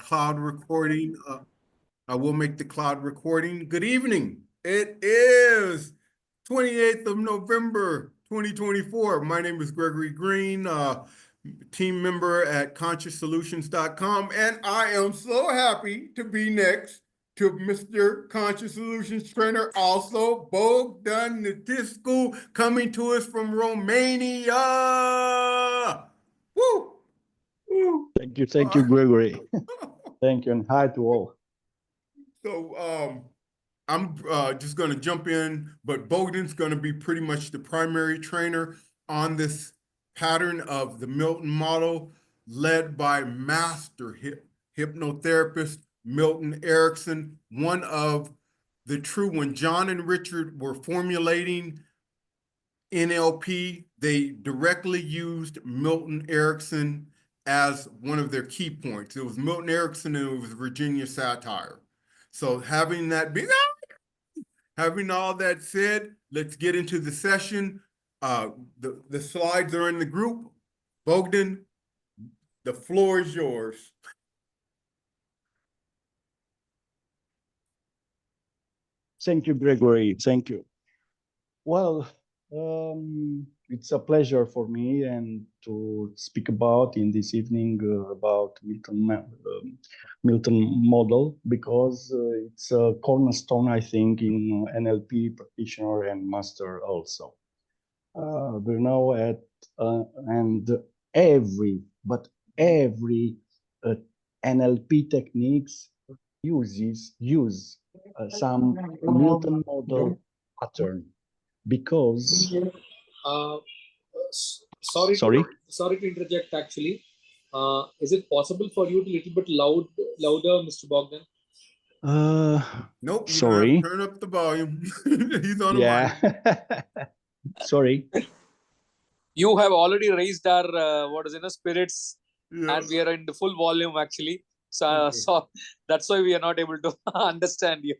cloud recording. I will make the cloud recording. Good evening. It is 28th of November, 2024. My name is Gregory Greene, team member at ConsciousSolutions.com, and I am so happy to be next to Mr. Conscious Solutions Trainer, also Bogdan Nitescu, coming to us from Romania. Woo! Thank you, Gregory. Thank you, and hi to all. So I'm just going to jump in, but Bogdan's going to be pretty much the primary trainer on this pattern of the Milton model, led by master hypnotherapist Milton Erickson, one of the true. When John and Richard were formulating NLP, they directly used Milton Erickson as one of their key points. It was Milton Erickson and it was Virginia satire. So having all that said, let's get into the session. The slides are in the group. Bogdan, the floor is yours. Thank you, Gregory. Thank you. Well, it's a pleasure for me and to speak about in this evening about Milton model, because it's a cornerstone, I think, in NLP practitioner and master also. We know and every NLP techniques use some Milton model pattern, because sorry to interject, actually. Is it possible for you to a little bit louder, Mr. Bogdan? Nope. Sorry. Turn up the volume. He's on the mic. Sorry. You have already raised our spirits, and we are in the full volume actually. So that's why we are not able to understand you.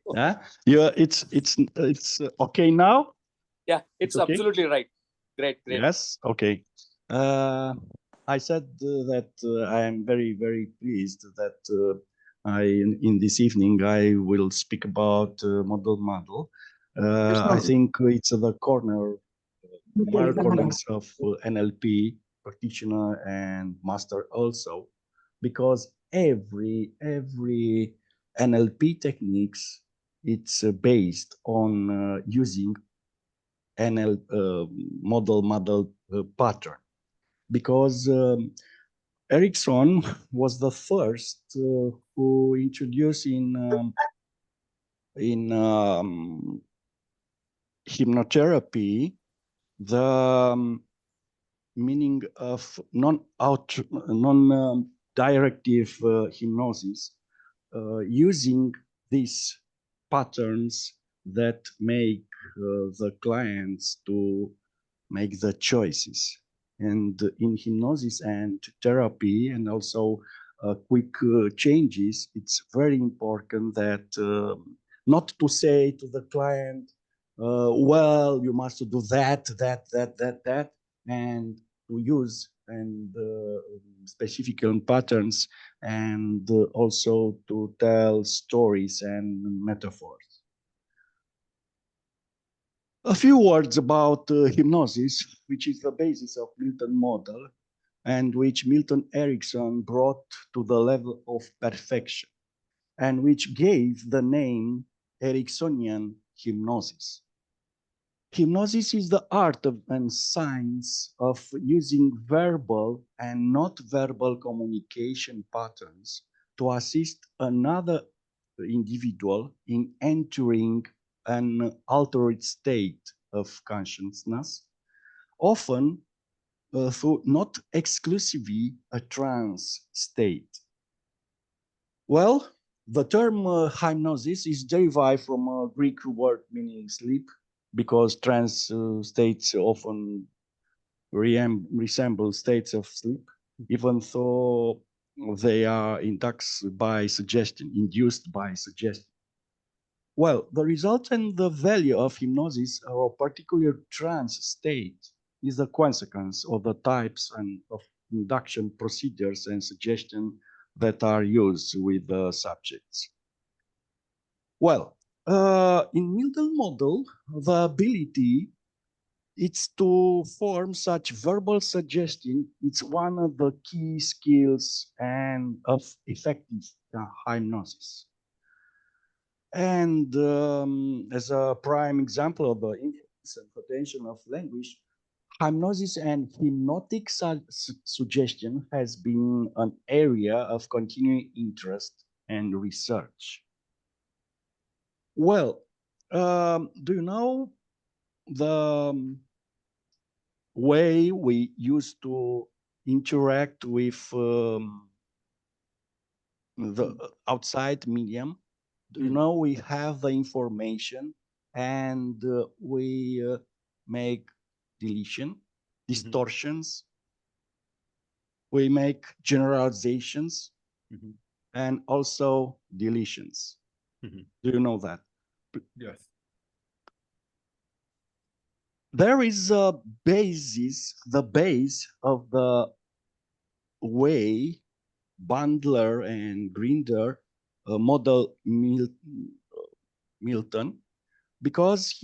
Yeah. It's okay now. Yeah, it's okay? Absolutely right. Great. Yes. Okay. I said that I am very, very pleased that in this evening I will speak about model. I think it's the corners of NLP practitioner and master also, because every NLP techniques, it's based on using model pattern, because Erickson was the first who introduced in hypnotherapy the meaning of non-directive hypnosis, using these patterns that make the clients to make the choices. And in hypnosis and therapy, and also quick changes, it's very important that not to say to the client, well, you must do that, and to use and specific patterns, and also to tell stories and metaphors. A few words about hypnosis, which is the basis of Milton model, and which Milton Erickson brought to the level of perfection, and which gave the name Ericksonian hypnosis. Hypnosis is the art and science of using verbal and not verbal communication patterns to assist another individual in entering an altered state of consciousness, often through not exclusively a trance state. Well, the term hypnosis is derived from a Greek word meaning sleep, because trance states often resemble states of sleep, even though they are induced by suggestion. Well, the result and the value of hypnosis or a particular trance state is a consequence of the types and of induction procedures and suggestion that are used with the subjects. Well, in Milton model, the ability it's to form such verbal suggestion. It's one of the key skills and of effective hypnosis. And as a prime example of the influence and potential of language, hypnosis and hypnotic suggestion has been an area of continuing interest and research. Well, do you know the way we used to interact with the outside medium? Do you know we have the information and we make deletion, distortions, we make generalizations, and also deletions. Do you know that? Yes. There is a basis, the base of the way Bandler and Grinder model Milton, because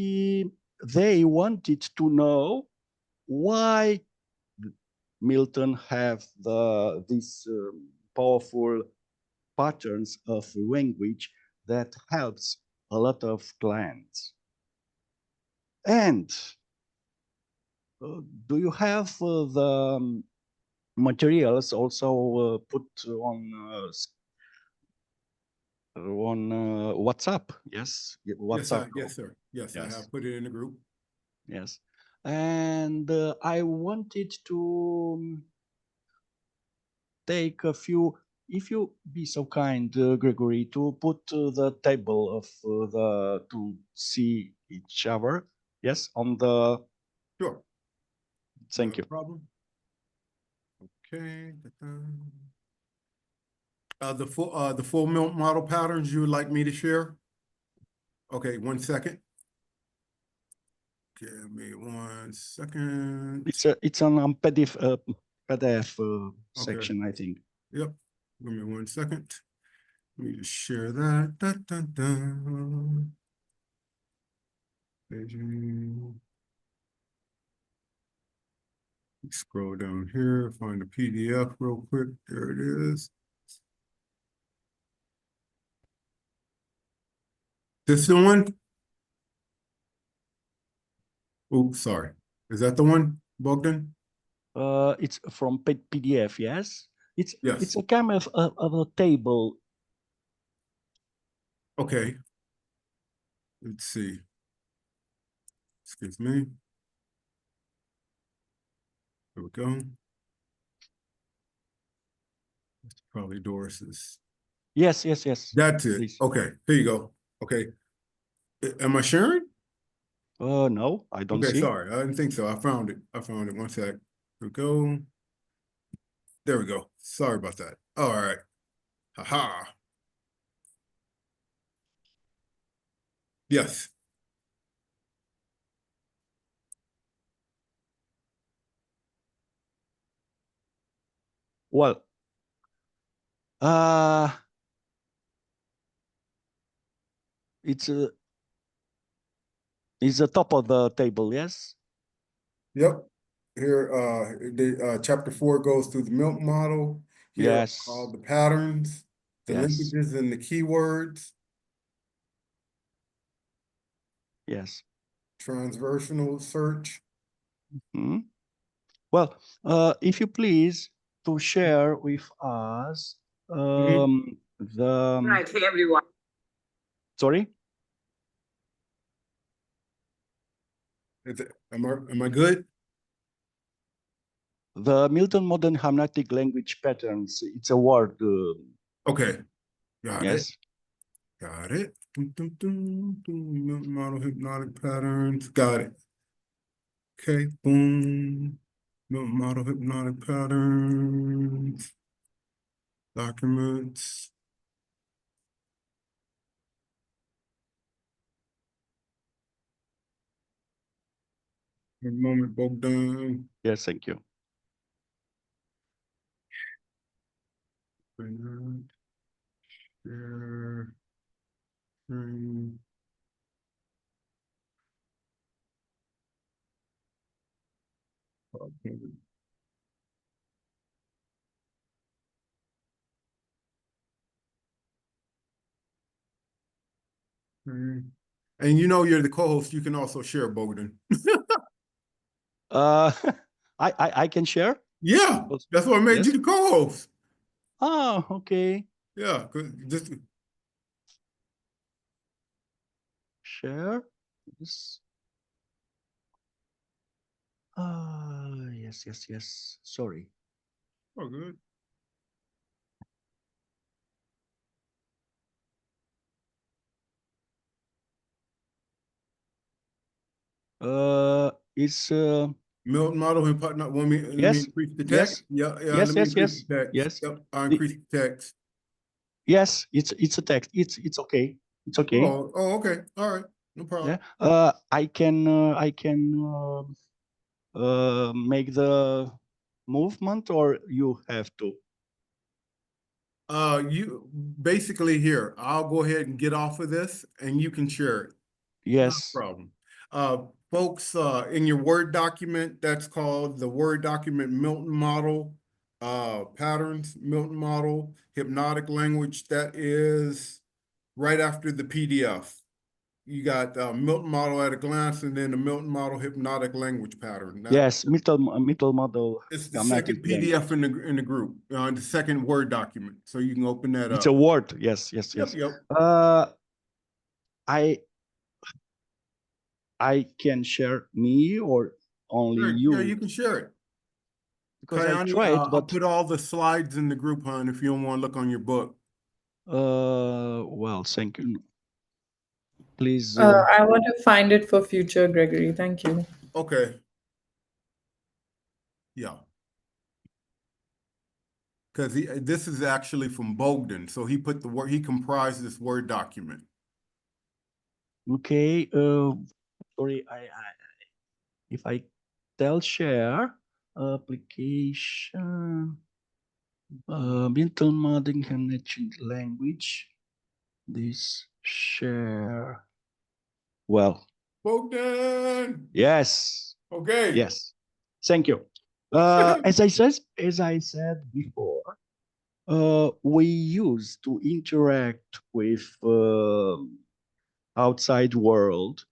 they wanted to know why Milton have these powerful patterns of language that helps a lot of clients. And do you have the materials also put on WhatsApp? Yes, WhatsApp. Yes, sir. Yes, I have put it in the group. Yes, and I wanted to take a few. If you be so kind, Gregory, to put the table of to see each other. Yes, on the. Sure. Thank you. No problem. Okay. The full model patterns you would like me to share? Okay, 1 second. Give me 1 second. It's on PDF section, I think. Yep. Give me 1 second. Let me just share that. Scroll down here, find the PDF real quick. There it is. This the one? Oh, sorry. Is that the one, Bogdan? It's from PDF, yes? It's Yes. a kind of a table. Okay. Let's see. Excuse me. There we go. That's probably Doris's. Yes. That's it. Please. Okay, here you go. Okay. Am I sharing? No, I don't see. Sorry. I didn't think so. I found it. 1 sec. Here we go. There we go. Sorry about that. All right. Haha. Yes. Well, it's the top of the table, yes? Yep. Here, the chapter 4 goes through the Milton model. Here Yes. all the patterns, the linkages, and the keywords. Yes. Transversional search. Well, if you please to share with us the Right, hey everyone. Sorry? Am I good? The Milton Modern Hypnotic Language Patterns. It's a word. Okay. Got yes. it. Got it. Model hypnotic patterns. Got it. Okay. Boom. Model hypnotic patterns. Documents. One moment, Bogdan. Yes, thank you. Share. Screen. Okay. And you know you're the co-host. You can also share, Bogdan. Uh, I can share. Yeah, that's why I made you the co-host. Oh, okay. Yeah, just Share. Yes. Yes. Sorry. oh good. It's Milton model and partner. Want me? Let me yes, increase the yes, text. Yeah. yes, Let me yes, increase yes, the text. yes. Yep. I increase the text. Yes, it's a text. It's okay. It's okay. Oh, okay. All right. No problem. Yeah. I can make the movement, or you have to. You basically here. I'll go ahead and get off of this, and you can share it. Yes. No problem. Folks, in your Word document, that's called the Word document Milton model, patterns, Milton model, hypnotic language. That is right after the PDF. You got Milton model at a glance, and then the Milton model hypnotic language pattern. Yes, middle model. It's the second PDF in the group, the second Word document. So you can open that It's up. a word. Yes. Yep. I can share me or only Sure. you. Yeah, you can share it. Because Kayani, I tried, but I'll put all the slides in the group, hon, if you don't want to look on your book. well, thank you. Please. I want to find it for future, Gregory. Thank you. Okay. Yeah. Because this is actually from Bogdan, so he put the word. He comprised this Word document. Okay. Sorry, if I tell share application, Milton modeling connection language. This share. Well. Bogdan. Yes. Okay. Yes. Thank you. As I said before, we used to interact with outside world,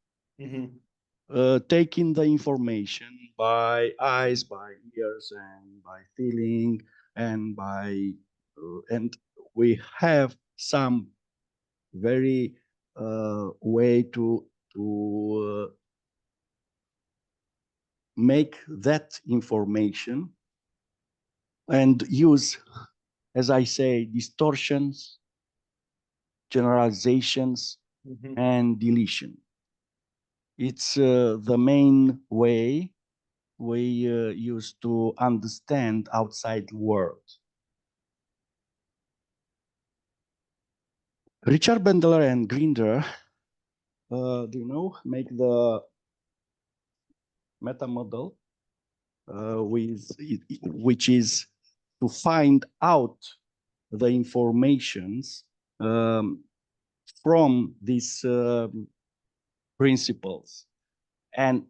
taking the information by eyes, by ears, and by feeling, and by and we have some very way to make that information and use, as I say, distortions, generalizations, and deletion. It's the main way we use to understand outside world. Richard Bandler and Grinder, do you know, make the meta model, which is to find out the informations from these principles. And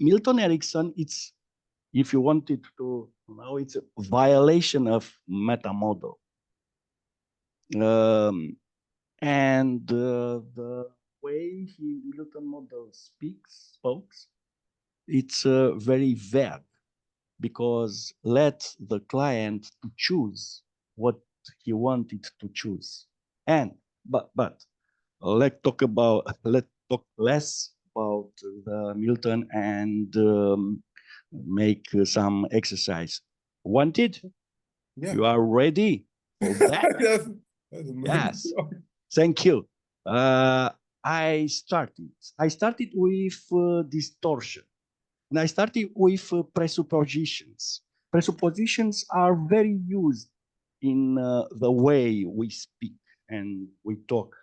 Milton Erickson, it's, if you wanted to know, it's a violation of meta model. And the way Milton model spoke, it's very vague, because let the client to choose what he wanted to choose. And but let's talk less about the Milton and make some exercise. Wanted? Yeah. You are ready for that? Yes. Thank you. I started with distortion, and I started with presuppositions. Presuppositions are very used in the way we speak and we talk.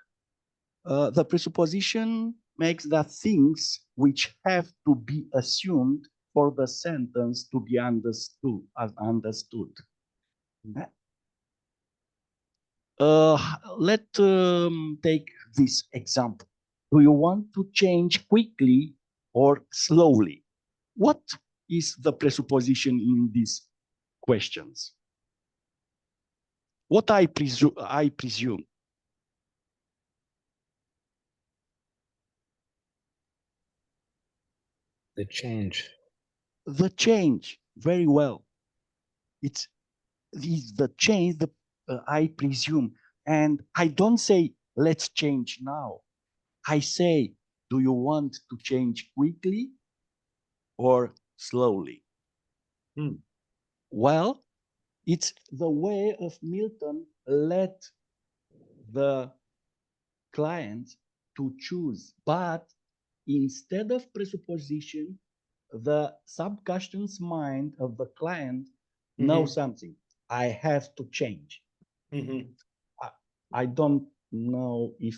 The presupposition makes the things which have to be assumed for the sentence to be understood. Let's take this example. Do you want to change quickly or slowly? What is the presupposition in these questions? What I presume. The change. The change, very well. It's the change that I presume. And I don't say, let's change now. I say, do you want to change quickly or slowly? Well, it's the way of Milton let the client to choose, but instead of presupposition, the subconscious mind of the client knows something. I have to change. I don't know if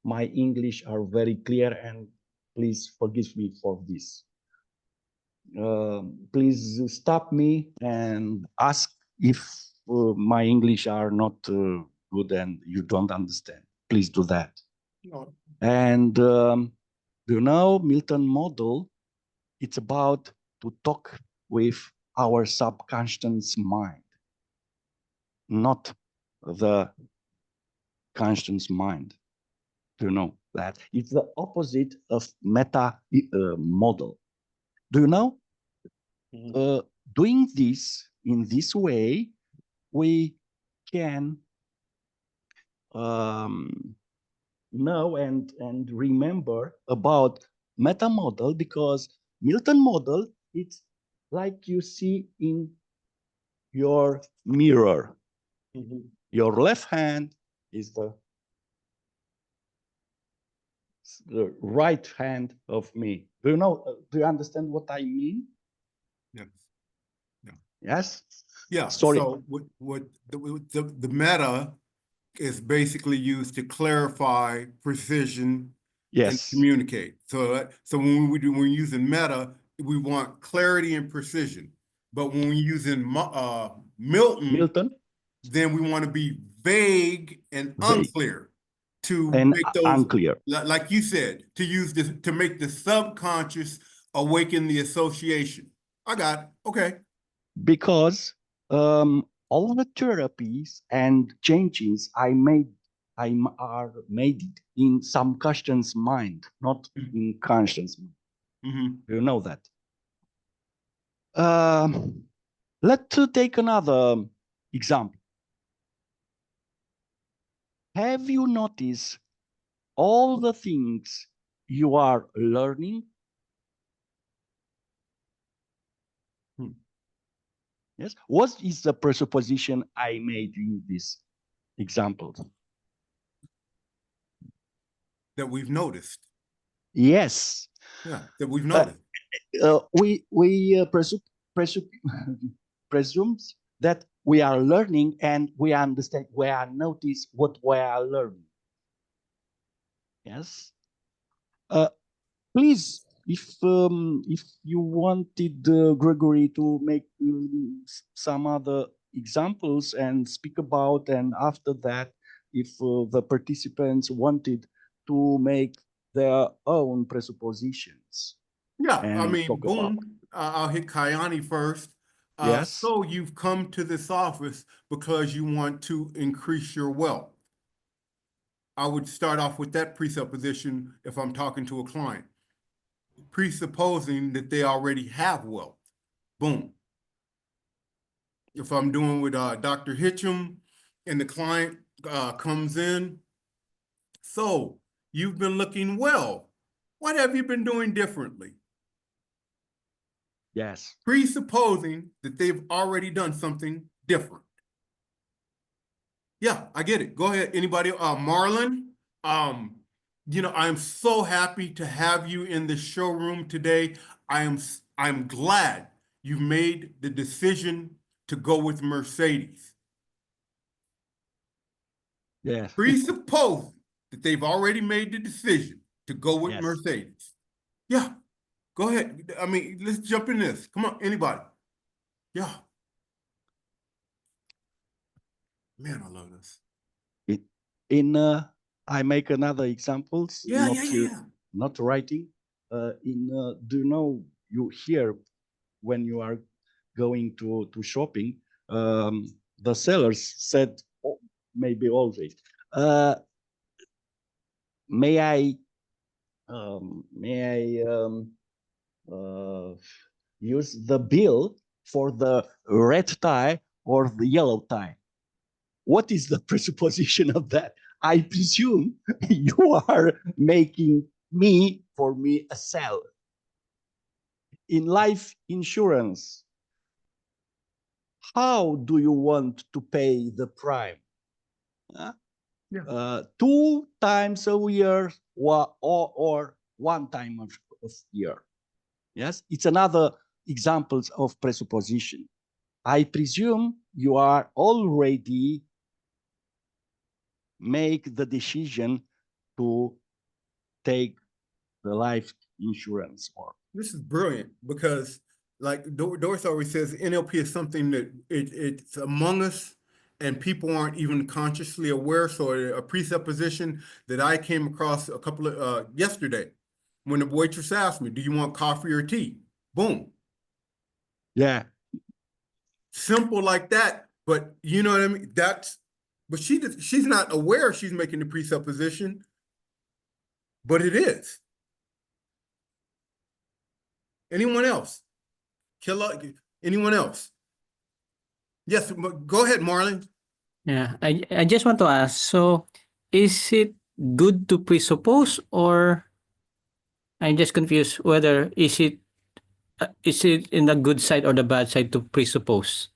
my English are very clear, and please forgive me for this. Please stop me and ask if my English are not good and you don't understand. Please do that. No. And you know, Milton model, it's about to talk with our subconscious mind, not the conscious mind. Do you know that? It's the opposite of meta model. Do you know? Doing this in this way, we can know and remember about meta model, because Milton model, it's like you see in your mirror. Your left hand is the right hand of me. Do you know? Do you understand what I mean? Yes. Yes. Yeah. Sorry. So what the meta is basically used to clarify precision and Yes. communicate. So when we're using meta, we want clarity and precision. But when we're using Milton, then we want to be vague and unclear to and make those unclear. Like you said, to use this to make the subconscious awaken the association. I got it. Okay. Because all the therapies and changes are made in subconscious mind, not in conscious mind. You know that. Let's take another example. Have you noticed all the things you are learning? Yes. What is the presupposition I made in this example? That we've noticed. Yes. Yeah, that we've noticed. We presumes that we are learning and we understand, we are notice what we are learning. Yes. Please, if you wanted Gregory to make some other examples and speak about, and after that, if the participants wanted to make their own presuppositions. Yeah, I mean, boom, about. I'll hit Kayani first. Yes. So you've come to this office because you want to increase your wealth. I would start off with that presupposition if I'm talking to a client, presupposing that they already have wealth. Boom. If I'm doing with Dr. Hitchum and the client comes in, so you've been looking well. What have you been doing differently? Yes. Presupposing that they've already done something different. Yeah, I get it. Go ahead. Anybody? Marlon, you know, I'm so happy to have you in the showroom today. I'm glad you made the decision to go with Mercedes. Yes. Presuppose that they've already made the decision to go with Mercedes. Yeah, go ahead. I mean, let's jump in this. Come on, anybody. Yeah. Man, I love this. In I make another examples. Yeah, Not writing. Do you know, you hear when you are going to shopping, the sellers said, maybe always, may I use the bill for the red tie or the yellow tie? What is the presupposition of that? I presume you are making for me a seller. In life insurance, how do you want to pay the prime? 2 times a year or 1 time of year. Yes, it's another examples of presupposition. I presume you are already make the decision to take the life insurance. Or this is brilliant because, like Doris always says, NLP is something that it's among us and people aren't even consciously aware. So a presupposition that I came across a couple of yesterday, when the waitress asked me, "Do you want coffee or tea?" Boom. Yeah. Simple like that, but you know what I mean? But she's not aware she's making the presupposition, but it is. Anyone else? Anyone else? Yes, go ahead, Marlon. Yeah, I just want to ask, so is it good to presuppose, or I'm just confused whether is it in the good side or the bad side to presuppose?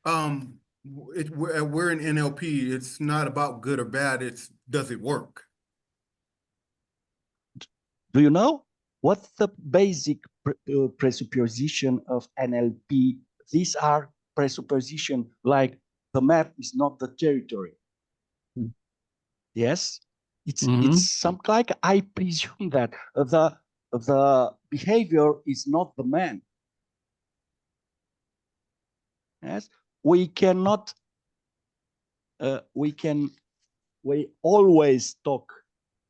We're in NLP. It's not about good or bad. It's does it work? Do you know what's the basic presupposition of NLP? These are presupposition like the map is not the territory. Yes, it's some like I presume that the behavior is not the man. Yes, we cannot. We always talk.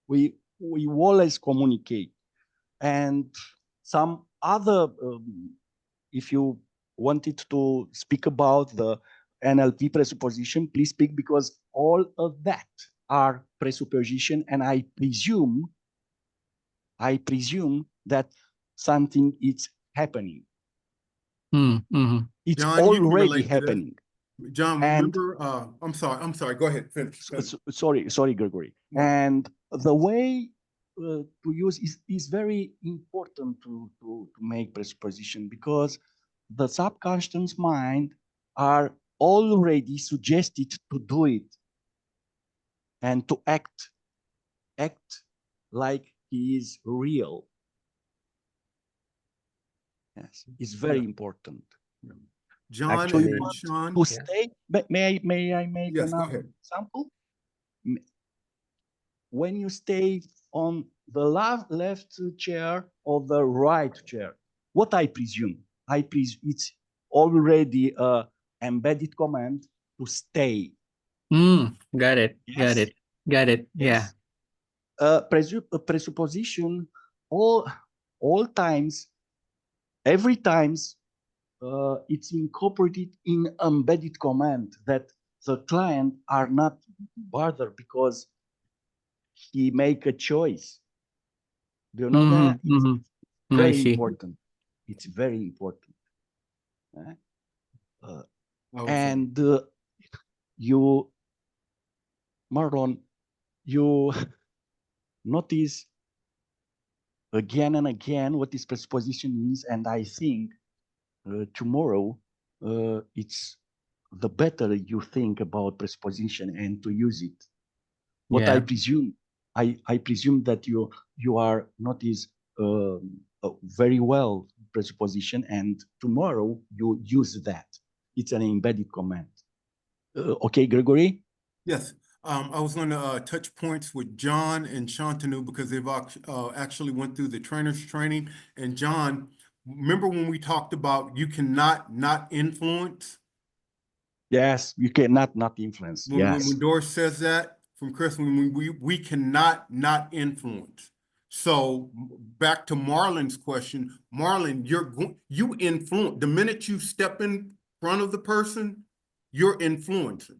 We always communicate, and some other. If you wanted to speak about the NLP presupposition, please speak, because all of that are presupposition, and I presume that something is happening. It's John, already happening. John, remember, I'm sorry, go ahead, finish. Sorry, Gregory. No. And the way to use is very important to make presupposition, because the subconscious mind are already suggested to do it and to act like he is real. Yes, it's very important. John Actually, and Sean, to stay. May I make another example? When you stay on the left chair or the right chair, what I presume? It's already a embedded command to stay. Got it. Yes. Got it. Yes. Yeah. Presupposition all times, every times, it's incorporated in embedded command that the client are not bothered because he make a choice. Do you know that? It's very important. It's very important. And you, Marlon, you notice again and again what this presupposition is, and I think tomorrow it's the better you think about presupposition and to use it. What I presume, I presume that you are notice very well presupposition, and tomorrow you use that. It's an embedded command. Okay, Gregory? Yes. I was going to touch points with John and Shantanu because they've actually went through the trainers training. And John, remember when we talked about you cannot not influence? Yes, you cannot not influence. When Doris says that, from Chris, when we cannot not influence. So back to Marlon's question, Marlon, you influence. The minute you step in front of the person, you're influencing.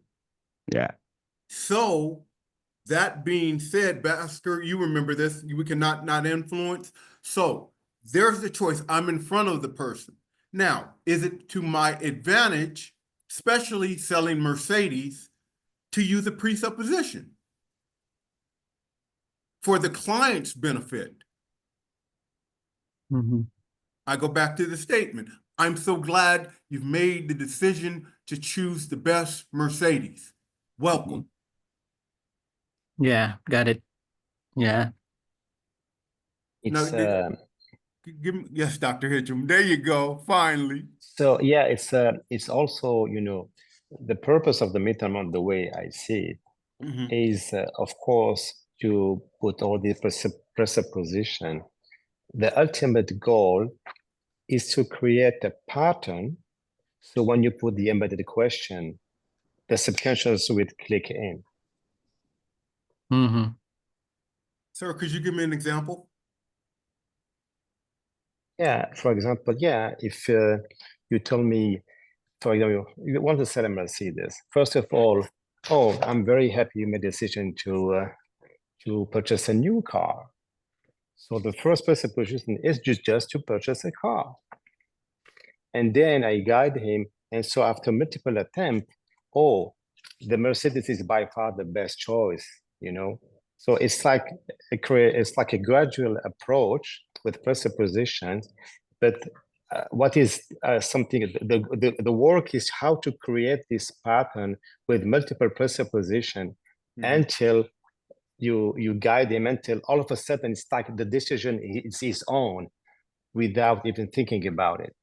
Yeah. So that being said, Baxter, you remember this, we cannot not influence. So there's the choice. I'm in front of the person. Now, is it to my advantage, especially selling Mercedes, to use a presupposition for the client's benefit? Mm-hmm. I go back to the statement. I'm so glad you've made the decision to choose the best Mercedes. Welcome. Yeah, got it. Yeah. It's Now, give me, yes, Dr. Hitchum. There you go. Finally. so yeah, it's also, you know, the purpose of the midterm, the way I see it, is of course to put all the presupposition. The ultimate goal is to create a pattern. So when you put the embedded question, the subconscious will click in. Mm-hmm. Sir, could you give me an example? Yeah, for example, yeah, if you tell me, for example, you want to sell a Mercedes. First of all, oh, I'm very happy you made a decision to purchase a new car. So the first presupposition is just to purchase a car. And then I guide him. And so after multiple attempts, oh, the Mercedes is by far the best choice, you know? So it's like a gradual approach with presuppositions, but what is something, the work is how to create this pattern with multiple presupposition until you guide him, until all of a sudden it's like the decision is his own without even thinking about it.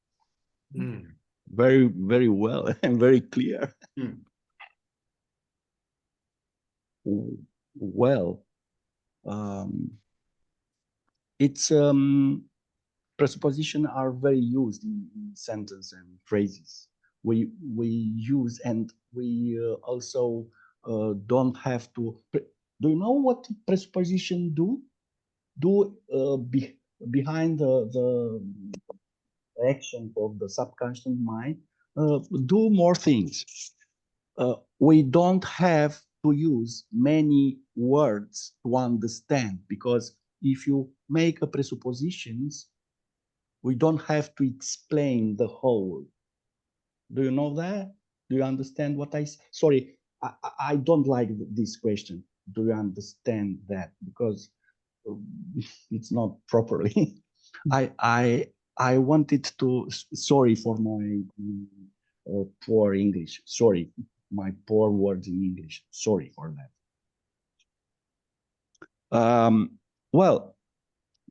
Very, very well and very clear. Well, it's presupposition are very used in sentences and phrases. We use, and we also don't have to. Do you know what presupposition do? Behind the action of the subconscious mind, do more things. We don't have to use many words to understand, because if you make a presuppositions, we don't have to explain the whole. Do you know that? Do you understand what sorry, I don't like this question. Do you understand that? Because it's not properly. I wanted to, sorry for my poor English. Sorry, my poor words in English. Sorry for that. Well,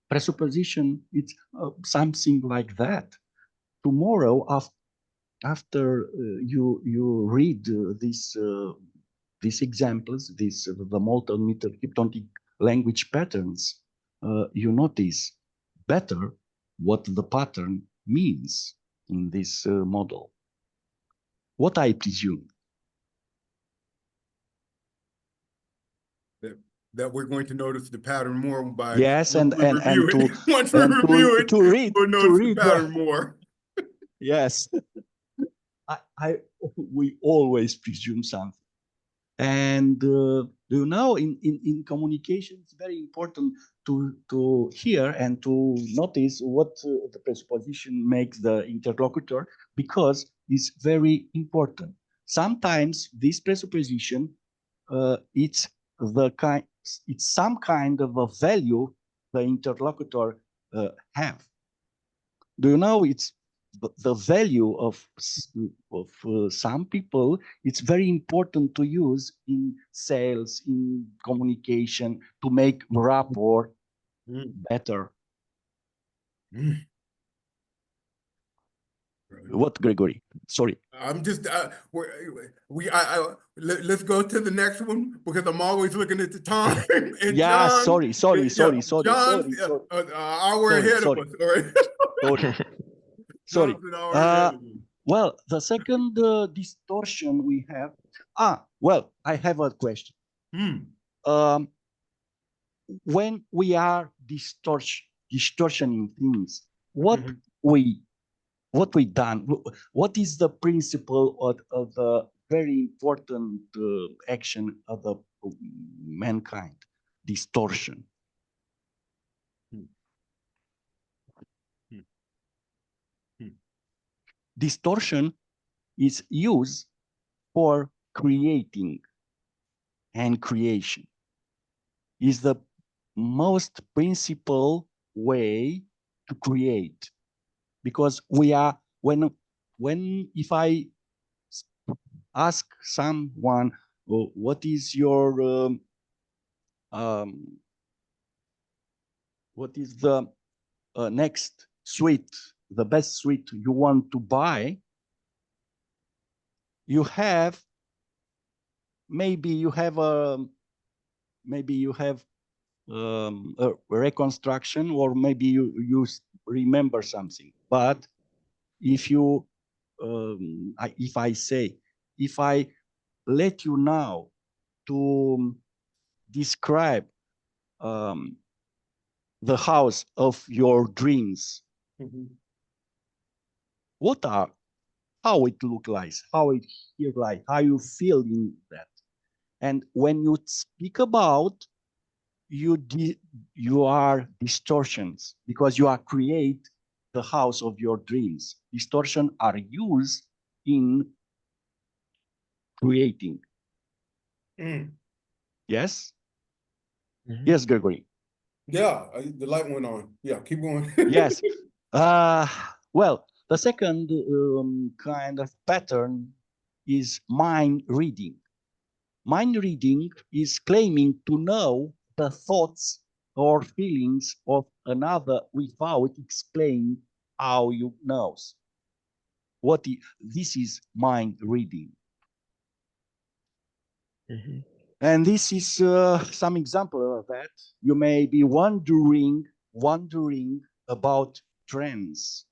presupposition, it's something like that. Tomorrow, after you read these examples, the multi-meter hypnotic language patterns, you notice better what the pattern means in this model. What I presume. That we're going to notice the pattern more by yes, and to review it, to read we'll notice the pattern more. Yes, we always presume something, and you know, in communication, it's very important to hear and to notice what the presupposition makes the interlocutor, because it's very important. Sometimes this presupposition, it's some kind of a value the interlocutor have. Do you know, it's the value of some people, it's very important to use in sales, in communication, to make rapport better. What, Gregory? Sorry. I'm just let's go to the next one, because I'm always looking at the time. And yeah, John, sorry. John's an hour ahead of us. Sorry. Well, the second distortion we have. Well, I have a question. When we are distortioning things, what we done? What is the principle of the very important action of the mankind? Distortion. Distortion is used for creating, and creation is the most principal way to create, because we are when if I ask someone, oh, what is your what is the next sweet, the best sweet you want to buy, you have maybe you have a reconstruction, or maybe you remember something. But if you if I let you now to describe the house of your dreams, how it look like, how it feel like, how you feel in that. And when you speak about, you are distortions, because you are create the house of your dreams. Distortion are used in creating. Yes? Yes, Gregory. Yeah, the light went on. Yeah, keep going. Yes. Well, the second kind of pattern is mind reading. Mind reading is claiming to know the thoughts or feelings of another without explaining how you know. This is mind reading. And this is some example of that. You may be wondering about trends.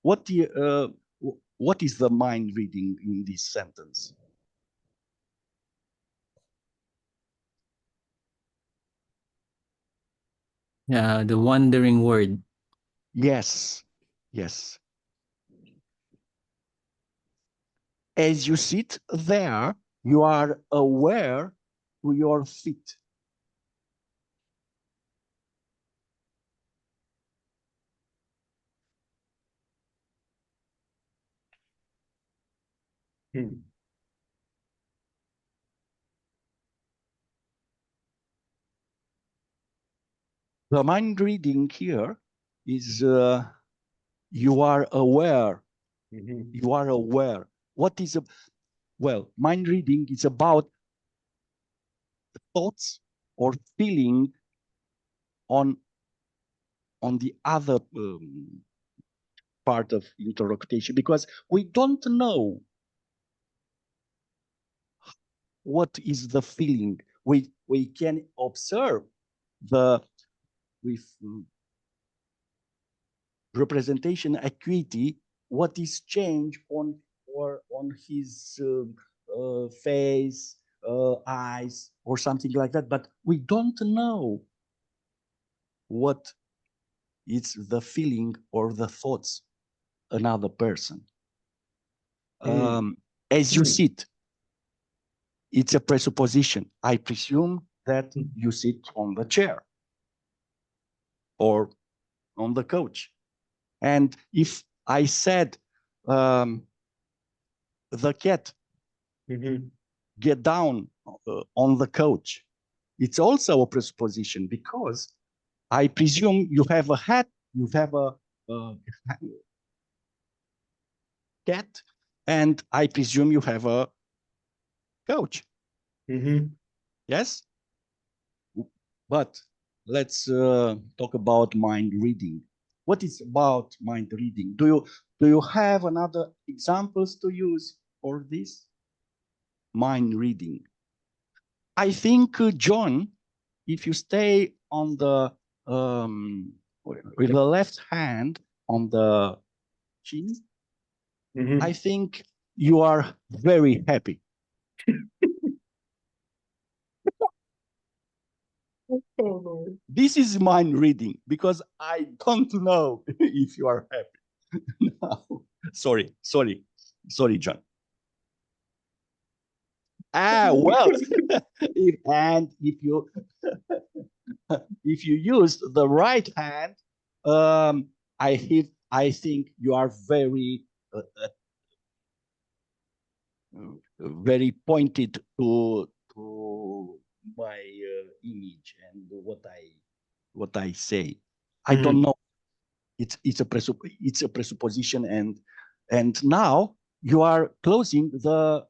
What is the mind reading in this sentence? Yeah, the wandering word. Yes, yes. As you sit there, you are aware to your feet. The mind reading here is you are aware. You are aware. What is well, mind reading is about thoughts or feeling on the other part of interpretation, because we don't know what is the feeling. We can observe the with representation acuity what is changed on his face, eyes, or something like that, but we don't know what is the feeling or the thoughts another person. As you sit, it's a presupposition. I presume that you sit on the chair or on the couch. And if I said the cat get down on the couch, it's also a presupposition, because I presume you have a hat, you have a cat, and I presume you have a couch. Yes? But let's talk about mind reading. What is about mind reading? Do you have another examples to use for this? Mind reading. I think, John, if you stay on the with the left hand on the chin, I think you are very happy. This is mind reading because I don't know if you are happy. No. Sorry, John. Well, and if you use the right hand, I think you are very very pointed to my image and what I say. I don't know. It's a presupposition, and now you are closing the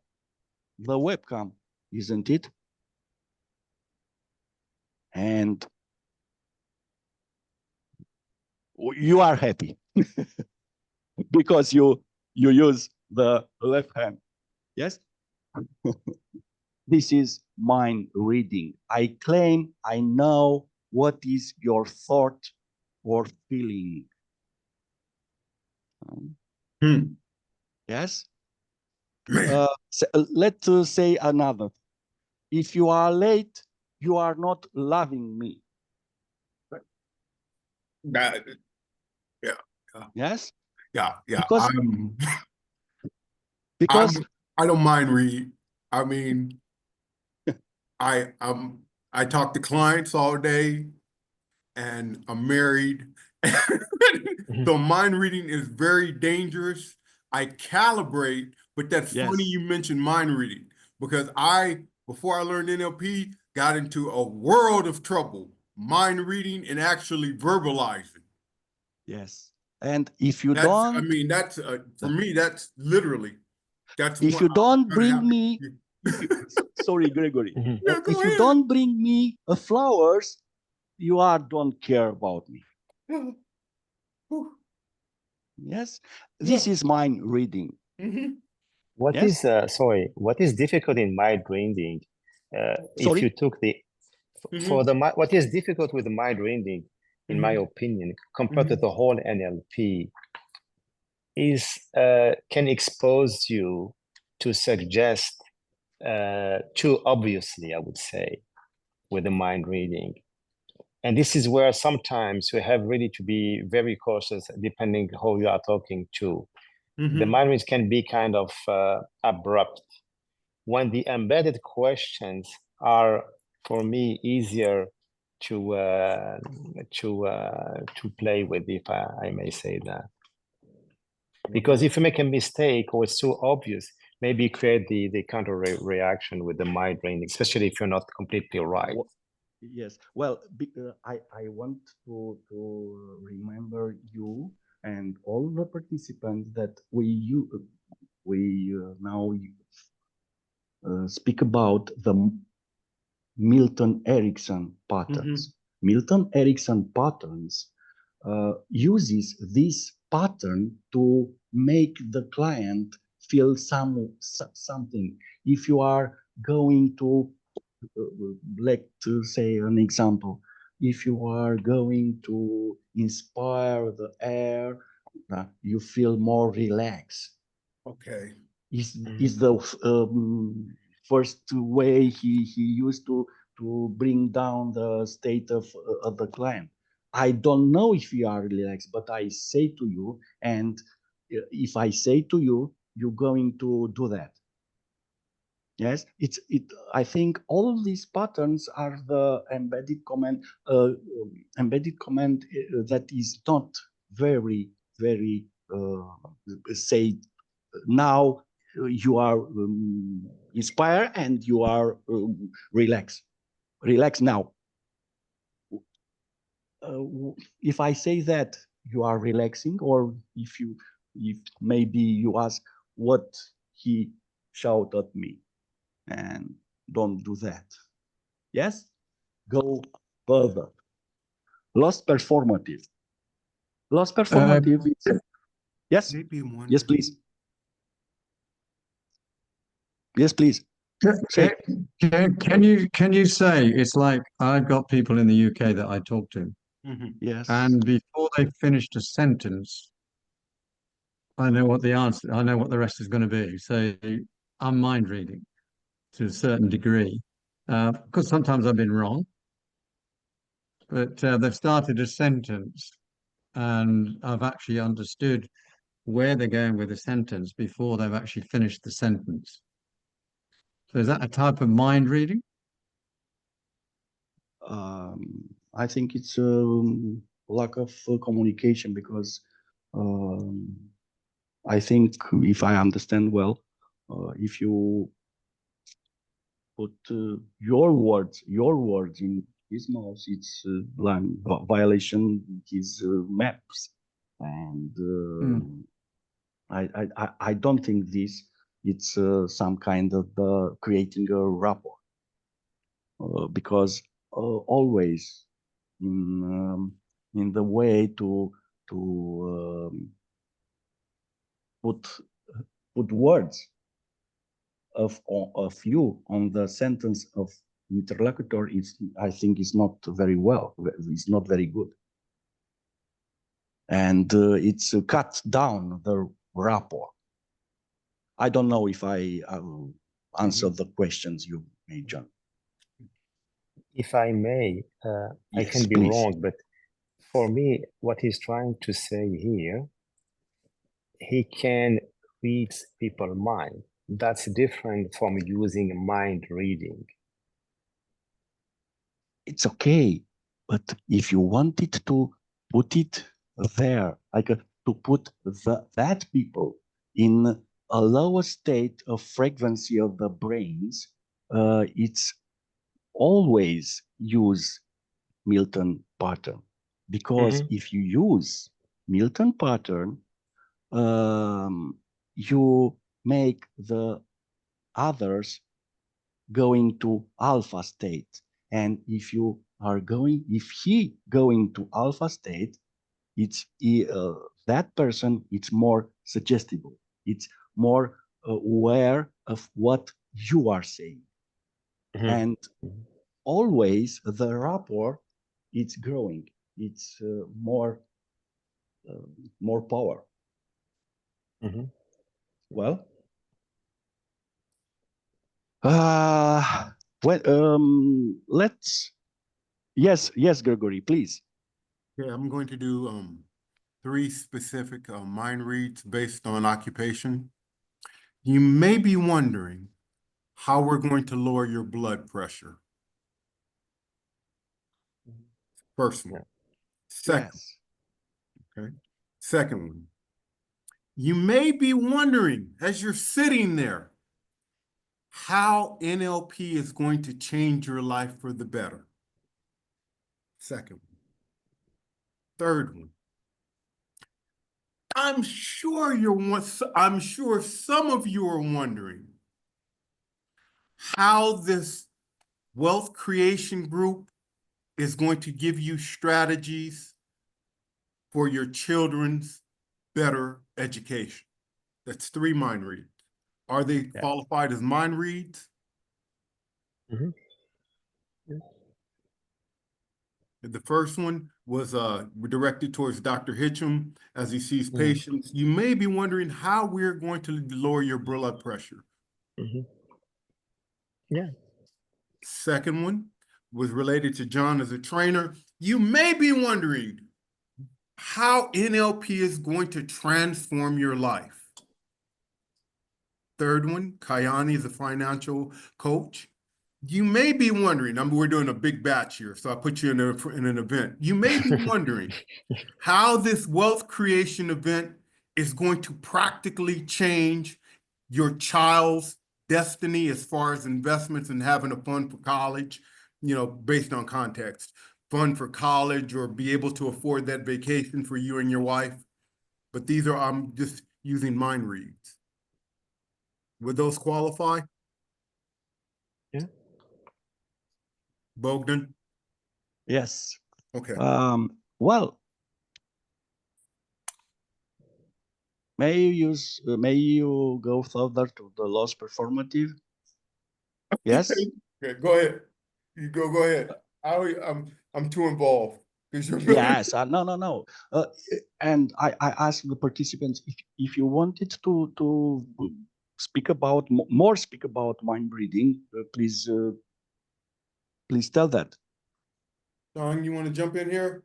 webcam, isn't it? And you are happy because you use the left hand. Yes. This is mind reading. I claim I know what is your thought or feeling. Yes. Let's say another. If you are late, you are not loving me. Yeah. Yes. Yeah. Because I don't mind read. I mean, I talk to clients all day, and I'm married. So mind reading is very dangerous. I calibrate, but that's funny you mentioned mind reading, because before I learned NLP, got into a world of trouble, mind reading and actually verbalizing. Yes. And if you don't, I mean, that's for me, that's literally, that's if what you don't I'm bring having. me, sorry, Gregory, Yeah, go if you ahead. don't bring me flowers, you don't care about me. Yes, this is mind reading. What is what is difficult in mind reading? If you took the what is difficult with mind reading, in my opinion, compared to the whole NLP, is can expose you to suggest too obviously, I would say, with the mind reading. And this is where sometimes you have really to be very cautious depending who you are talking to. The mind reading can be kind of abrupt. When the embedded questions are, for me, easier to play with, if I may say that. Because if you make a mistake or it's too obvious, maybe you create the counter reaction with the mind reading, especially if you're not completely right. Yes. Well, I want to remember you and all the participants that we now speak about the Milton Erickson patterns. Milton Erickson patterns uses this pattern to make the client feel something. If you are going to, like to say an example, if you are going to inspire the air, you feel more relaxed. Okay. Is the first way he used to bring down the state of the client. I don't know if you are relaxed, but I say to you, and if I say to you, you're going to do that. Yes, I think all these patterns are the embedded command that is not very say now you are inspired and you are relaxed. Relax now. If I say that you are relaxing, or if maybe you ask what he shouted at me, and don't do that. Yes, go further. Lost performative. Lost performative. Yes. Yes, please. Yes, please. Can you say, it's like I've got people in the UK that I talk to, Yes. and before they finished a sentence, I know what the answer, I know what the rest is going to be. So I'm mind reading to a certain degree, because sometimes I've been wrong. but they've started a sentence, and I've actually understood where they're going with the sentence before they've actually finished the sentence. So is that a type of mind reading? I think it's lack of communication, because I think, if I understand well, if you put your words in his mouth, it's violation his maps, and I don't think it's some kind of creating a rapport, because always in the way to put words of you on the sentence of interlocutor is, I think, is not very well. It's not very good, and it's cut down the rapport. I don't know if I answered the questions you made, John. If I may, I Yes, can be please. wrong, but for me, what he's trying to say here, he can read people's mind. That's different from using mind reading. It's okay, but if you wanted to put it there, like to put that people in a lower state of frequency of the brains, it's always use Milton pattern, because if you use Milton pattern, you make the others going to alpha state, and if he going to alpha state, it's that person, it's more suggestible, it's more aware of what you are saying, and always the rapport, it's growing, it's more power. Well, let's, yes, Gregory, please. Yeah, I'm going to do 3 specific mind reads based on occupation. You may be wondering how we're going to lower your blood pressure. First one. Second. Yes. Okay. Second one. You may be wondering, as you're sitting there, how NLP is going to change your life for the better. Second one. Third one. I'm sure some of you are wondering how this wealth creation group is going to give you strategies for your children's better education. That's 3 mind reads. Are they qualified as mind reads? The first one was directed towards Dr. Hitchum as he sees patients. You may be wondering how we're going to lower your blood pressure. Second one was related to John as a trainer. You may be wondering how NLP is going to transform your life. Third one, Kayani is a financial coach. You may be wondering, we're doing a big batch here, so I put you in an event. You may be wondering how this wealth creation event is going to practically change your child's destiny as far as investments and having a fund for college, based on context, fund for college, or be able to afford that vacation for you and your wife. But these are, I'm just using mind reads. Would those qualify? Yeah. Bogdan? Yes. Okay. Well, may you go further to the loss performative? Yes. Okay, go ahead. You go ahead. I'm too involved. Yes. No. And I asked the participants if you wanted to speak about speak about mind reading, please tell that. Don, you want to jump in here?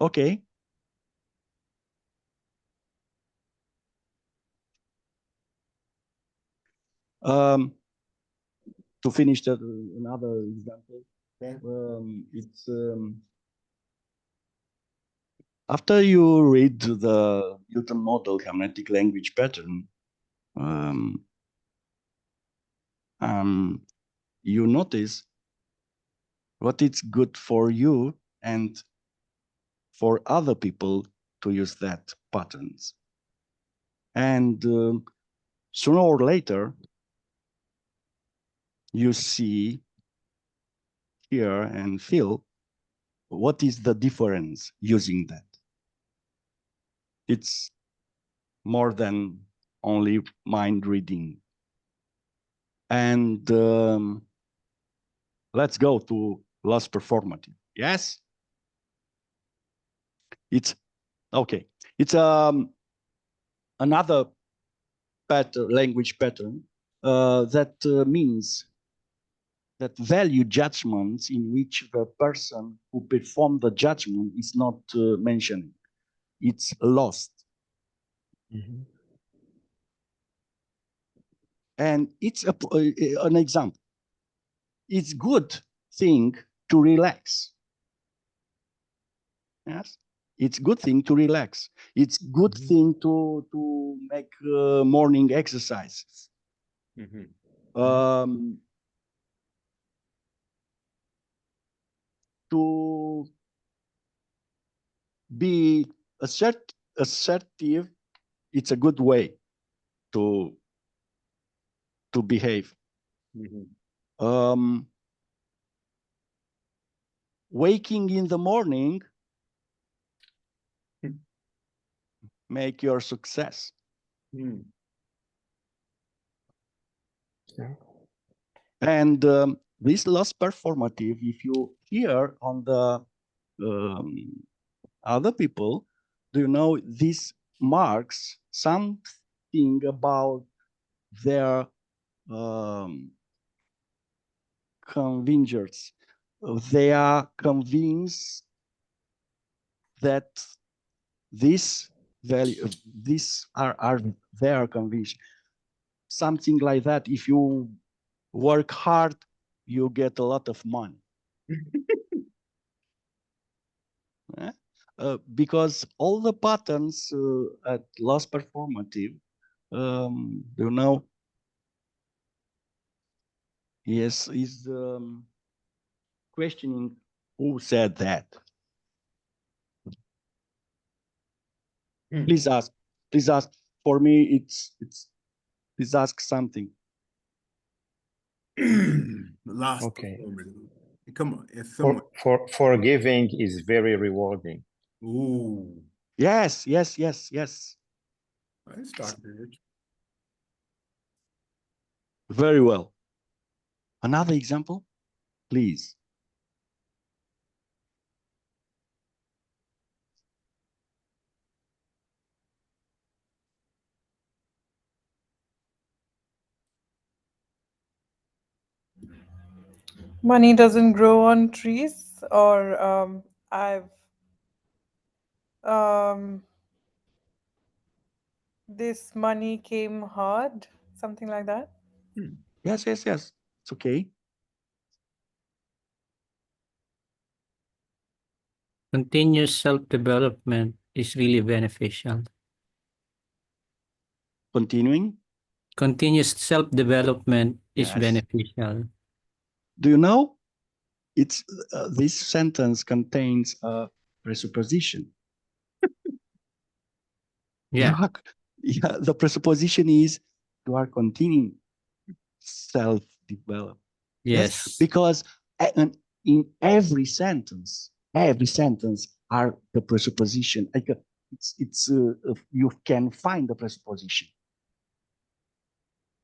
Okay. To finish another example, it's after you read the Milton model hermeneutic language pattern, you notice what it's good for you and for other people to use that patterns. And sooner or later, you see, hear, and feel what is the difference using that. It's more than only mind reading. And let's go to loss performative. Yes? It's okay. It's another pattern, language pattern that means that value judgments in which the person who performed the judgment is not mentioned. It's lost. Mm-hmm. And it's an example. It's good thing to relax. Yes, it's good thing to relax. It's good thing to make morning exercises. To be assertive, it's a good way to behave. Waking in the morning make your success. And this loss performative, if you hear on the other people, do you know this marks something about their convenience. They are convinced that this value, these are their conviction. Something like that. If you work hard, you get a lot of money. Because all the patterns at loss performative, you know, yes, is questioning who said that. Please ask. Please ask. For me, it's. Please ask something. Last. Okay. Come on. It's Forgiving is very rewarding. Ooh. Yes. Nice, Dr. Rich. Very well. Another example, please. Money doesn't grow on trees, or this money came hard, something like that. Yes. It's okay. Continuous self-development is really beneficial. Continuing. Continuous self-development is beneficial. Do you know? It's this sentence contains a presupposition. Yeah. The presupposition is you are continuing self-development. Yes. Because in every sentence are the presupposition. Like it's you can find the presupposition.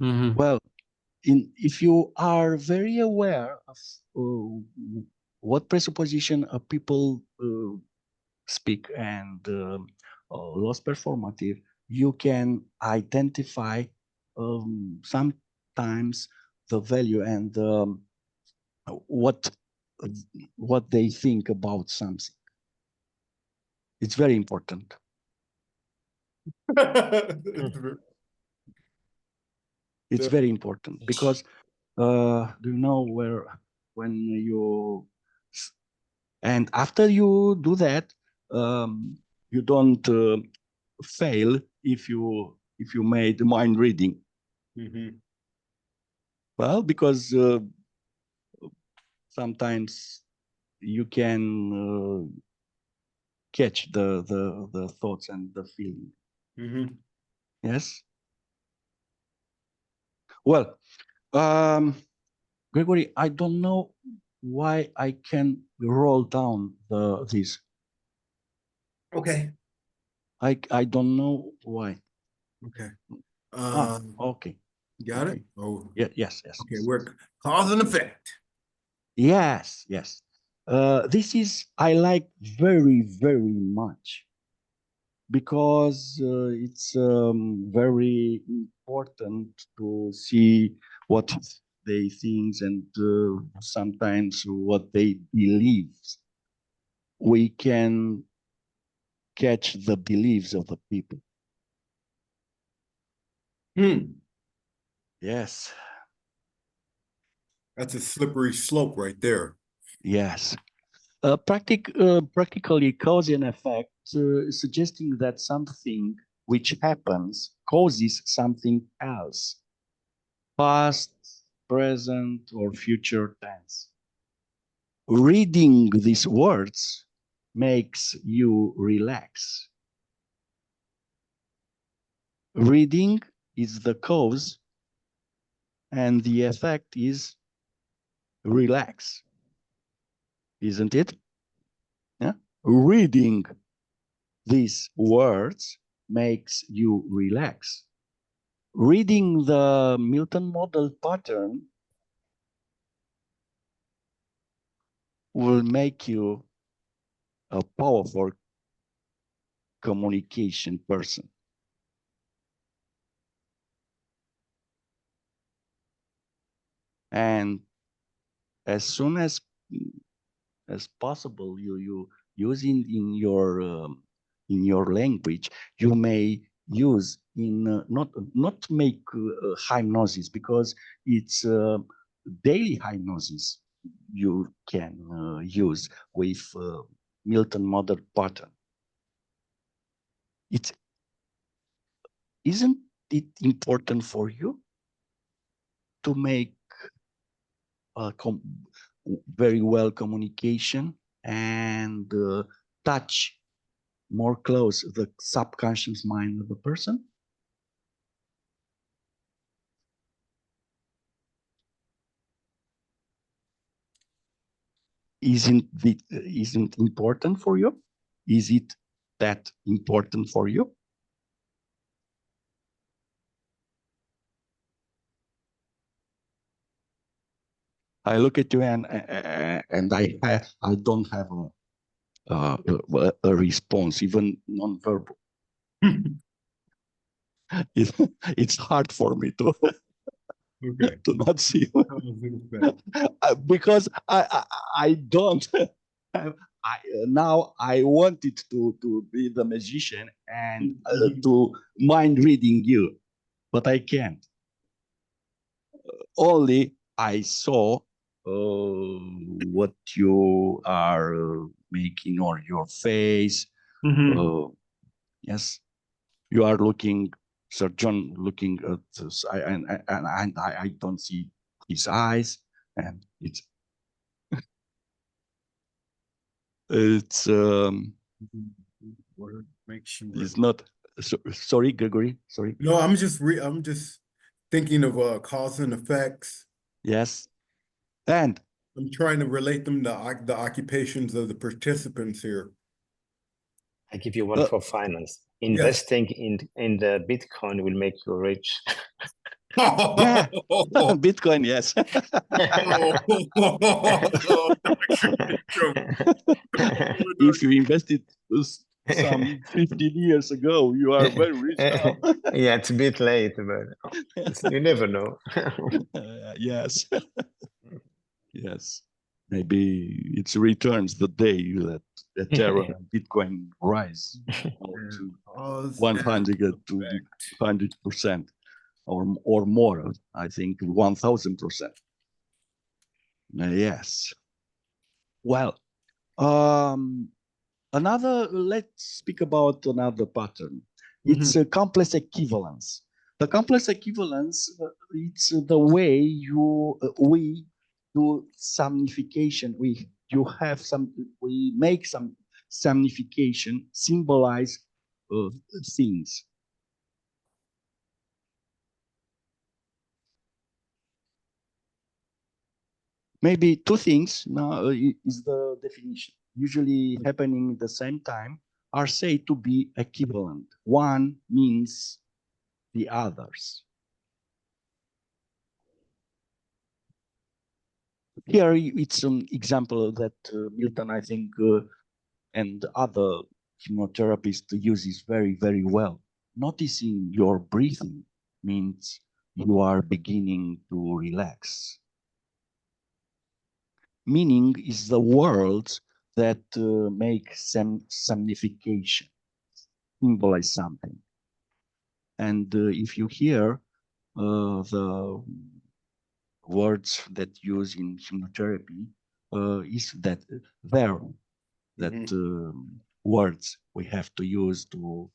Well, if you are very aware of what presupposition people speak and loss performative, you can identify sometimes the value and what they think about something. It's very important. It's very important because do you know when you and after you do that, you don't fail if you made mind reading. Well, because sometimes you can catch the thoughts and the feeling. Yes. Well, Gregory, I don't know why I can roll down this. Okay. I don't know why. Okay. Okay. Got it? Oh, yeah, yes. okay. We're cause and effect. Yes. This is I like very, very much because it's very important to see what they think and sometimes what they believe. We can catch the beliefs of the people. Yes. That's a slippery slope right there. Yes. Practically cause and effect, suggesting that something which happens causes something else, past, present, or future tense. Reading these words makes you relax. Reading is the cause, and the effect is relax. Isn't it? Yeah. Reading these words makes you relax. Reading the Milton model pattern will make you a powerful communication person. And as soon as possible, you use in your language, you may use in not make hypnosis, because it's daily hypnosis you can use with Milton model pattern. Isn't it important for you to make very well communication and touch more close the subconscious mind of the person? Isn't important for you? Is it that important for you? I look at you and I don't have a response, even non-verbal. It's hard for me to to not see because I don't. Now I wanted to be the magician and to mind reading you, but I can't. Only I saw what you are making on your face. Yes, you are looking, Sir John, looking at this, and I don't see his eyes, and it's Make sure. It's not. Sorry, Gregory. Sorry. No, I'm just thinking of cause and effects. Yes, and I'm trying to relate them to the occupations of the participants here. I give you one for finance. Investing in the Bitcoin will make you rich. Yeah, Bitcoin, yes. If you invest it some 15 years ago. You are very rich now. Yeah, it's a bit late, but you never know. Yes. Yes. Maybe it returns the day that Ethereum and Bitcoin rise to 100 to 100% or more. I think 1000%. Yes. Well, let's speak about another pattern. It's a complex equivalence. The complex equivalence, it's the way we do summification. We make some summification, symbolize things. Maybe two things now is the definition. Usually happening at the same time are said to be equivalent. One means the others. Here it's an example that Milton, I think, and other hypnotherapists uses very, very well. Noticing your breathing means you are beginning to relax. Meaning is the words that make some signification, symbolize something. And if you hear the words that use in hypnotherapy, is that there, that words we have to use to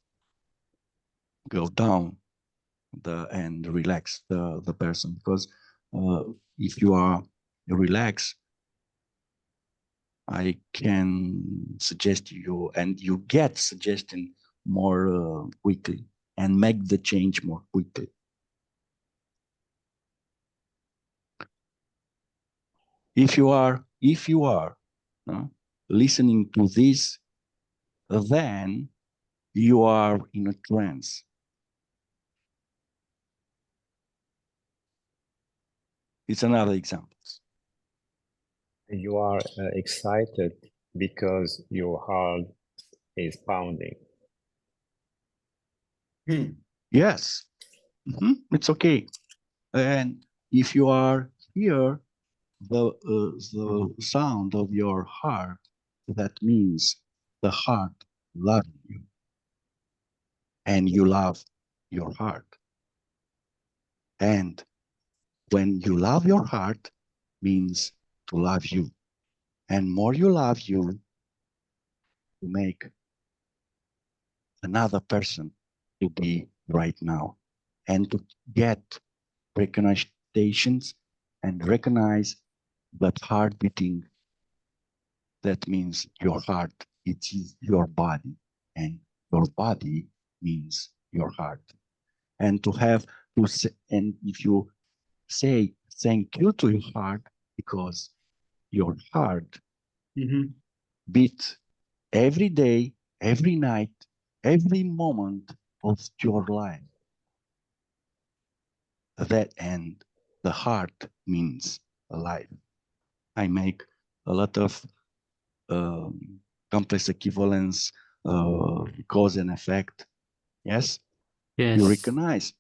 go down and relax the person. Because if you are relaxed, I can suggest you, and you get suggestion more quickly and make the change more quickly. If you are listening to this, then you are in a trance. It's another example. You are excited because your heart is pounding. Yes, it's okay. And if you are here, the sound of your heart, that means the heart loves you, and you love your heart. And when you love your heart, means to love you, and more you love you, to make another person to be right now, and to get recognitions and recognize that heart beating. That means your heart, it is your body, and your body means your heart. And to have to say, and if you say thank you to your heart, because your heart beat every day, every night, every moment of your life. That end, the heart means alive. I make a lot of complex equivalence, cause and effect. Yes? Yes. You recognize.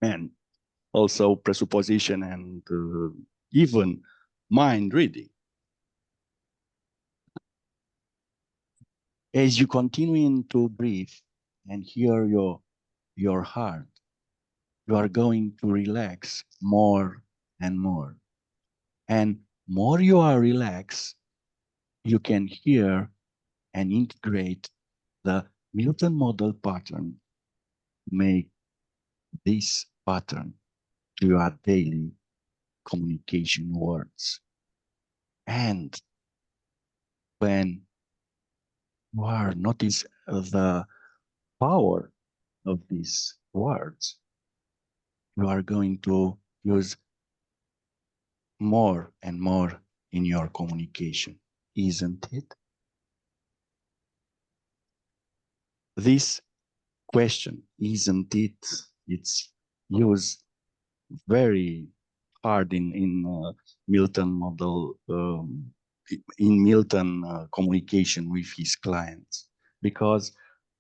And also presupposition and even mind reading. As you continue to breathe and hear your heart, you are going to relax more and more. And more you are relaxed, you can hear and integrate the Milton model pattern, make this pattern to your daily communication words. And when you are notice the power of these words, you are going to use more and more in your communication, isn't it? This question, isn't it? It's used very hard in Milton model in Milton communication with his clients, because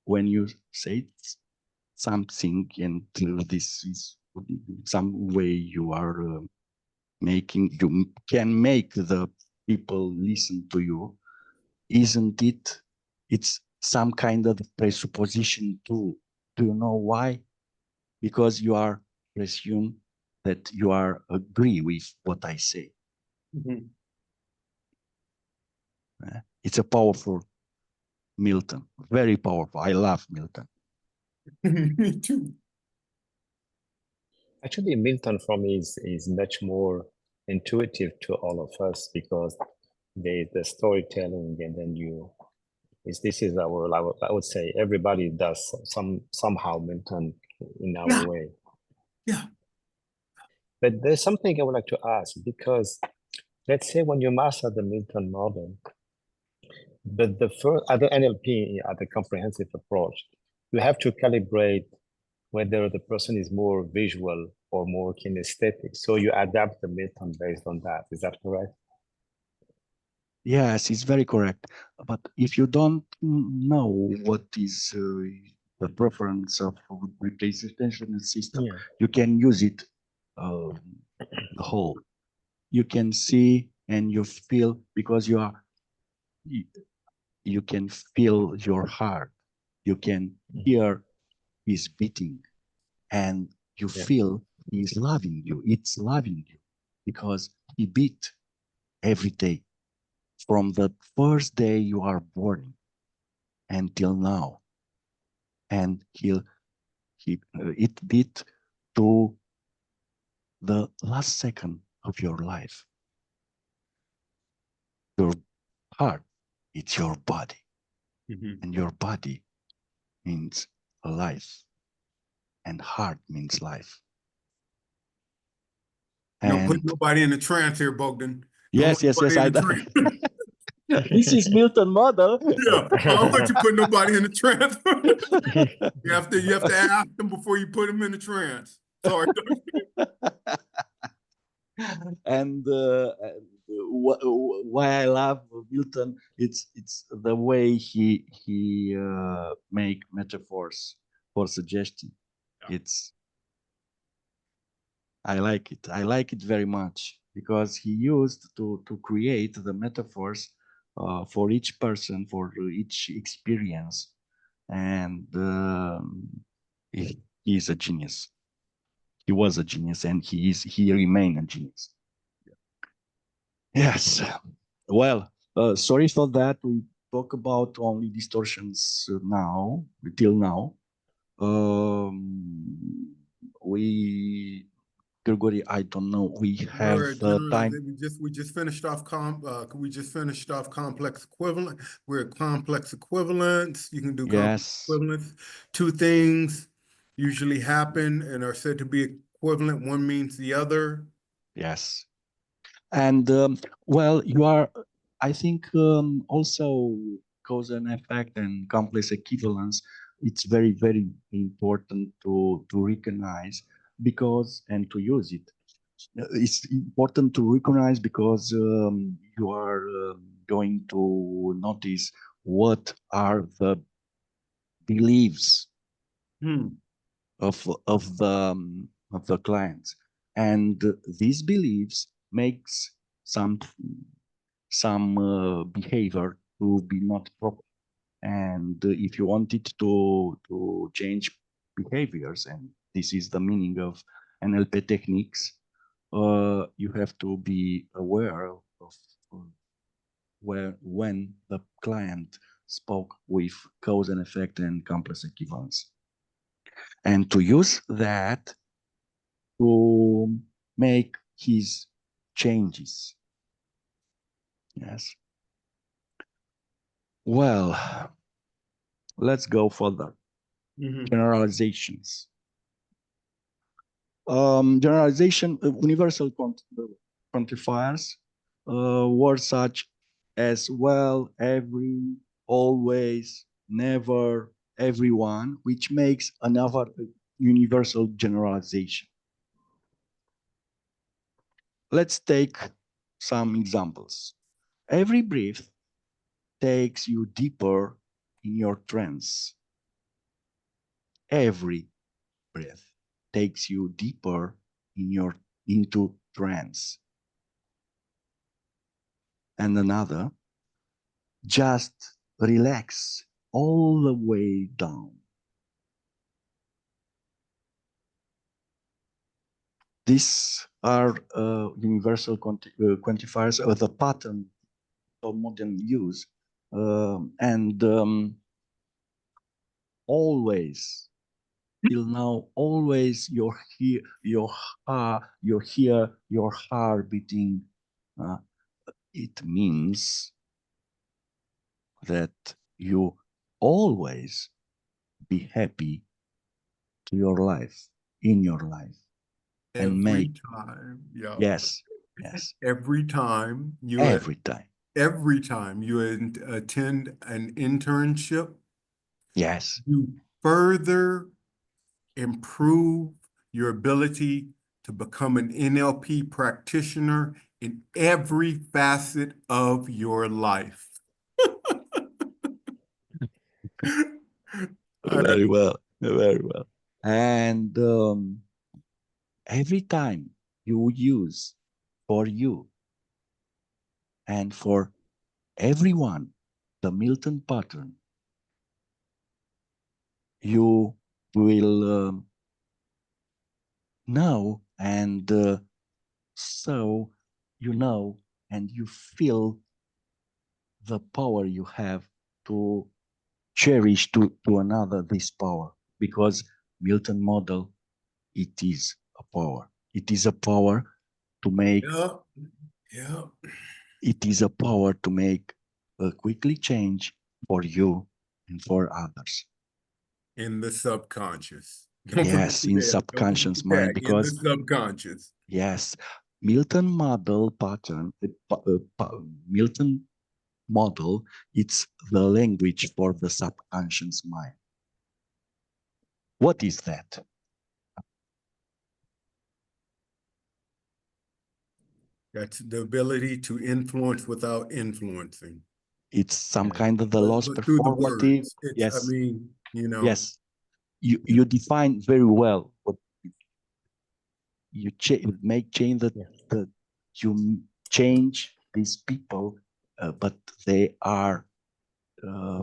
when you say something and this is some way you are you can make the people listen to you, isn't it? It's some kind of presupposition too. Do you know why? Because you are presume that you are agree with what I say. Mhm. It's a powerful Milton, very powerful. I love Milton. Me too. Actually, Milton for me is much more intuitive to all of us because the storytelling, and then this is our, I would say everybody does somehow Milton in our Yeah. way. Yeah. But there's something I would like to ask, because let's say when you master the Milton model, but the first other NLP at the comprehensive approach, you have to calibrate whether the person is more visual or more kinesthetic. So you adapt the Milton based on that. Is that correct? Yes, it's very correct. But if you don't know what is the preference of representation system, Yeah. you can use it the whole. You can see and you feel, because you can feel your heart. You can hear his beating, and you Yeah. feel he's loving you. It's loving you because he beat every day from the first day you are born until now, and it beat to the last second of your life. Your heart, it's your body, and your body means life, and heart means life. No, put And nobody in a trance here, Bogdan. yes, Don't yes, put yes, nobody in a trance. this is Milton model. Yeah, I don't want you put nobody in a trance. you have to ask them before you put them in a trance. Sorry. And why I love Milton, it's the way he make metaphors for suggestion. Yeah. I like it. I like it very much because he used to create the metaphors for each person, for each experience, and he's a genius. He was a genius, and he remained a genius. Yes. Well, sorry for that. We talk about only distortions now, till now. Gregory, I don't know. We have time. We just finished off complex equivalent. We're at complex equivalence. You can do complex Yes. equivalence. Two things usually happen and are said to be equivalent. One means the other. Yes. And well, you are, I think, also cause and effect and complex equivalence. It's very, very important to recognize because and to use it. It's important to recognize because you are going to notice what are the beliefs of the clients, and these beliefs makes some behavior to be not proper. And if you wanted to change behaviors, and this is the meaning of NLP techniques, you have to be aware of when the client spoke with cause and effect and complex equivalence, and to use that to make his changes. Yes. Well, let's go further. Generalizations. Generalization, universal quantifiers were such as well, every, always, never, everyone, which makes another universal generalization. Let's take some examples. Every breath takes you deeper in your trance. Every breath takes you deeper into trance. And another, just relax all the way down. These are universal quantifiers of the pattern of modern use, and always, till now, always you hear your heart beating. It means that you always be happy to your life, in your life, and Every time, yeah. yes. Every time you Every time. attend an internship, Yes. you further improve your ability to become an NLP practitioner in every facet of your life. Very well, very well. And every time you use for you and for everyone the Milton pattern, you will know, and so you know and you feel the power you have to cherish to another this power, because Milton model, it is a power. It is a power to make. Yeah. It is a power to make a quickly change for you and for others. In the subconscious. Yes, in subconscious mind, because in the subconscious. yes, Milton model pattern, Milton model, it's the language for the subconscious mind. What is that? That's the ability to influence without influencing. It's some kind of the loss But through the performative. words. Yes. I mean, you know. Yes. You define very well what you make change that you change these people, but they are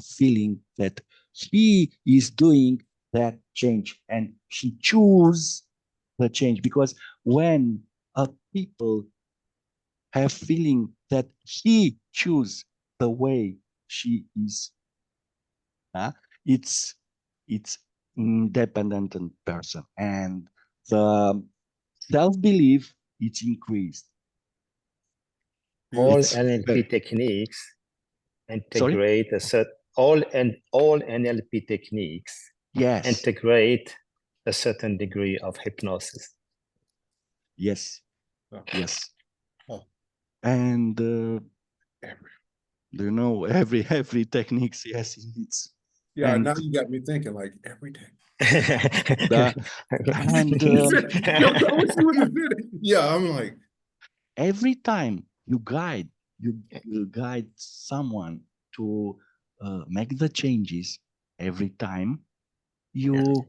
feeling that he is doing that change and he choose the change, because when people have feeling that he choose the way she is, it's independent person, and the self-belief it's increased. All NLP techniques integrate all NLP techniques integrate a certain degree of hypnosis. Yes. Yes. And do you know every techniques? Yes, it's. Yeah, now you got me thinking like every day. Yeah, I'm like, every time you guide someone to make the changes, every time you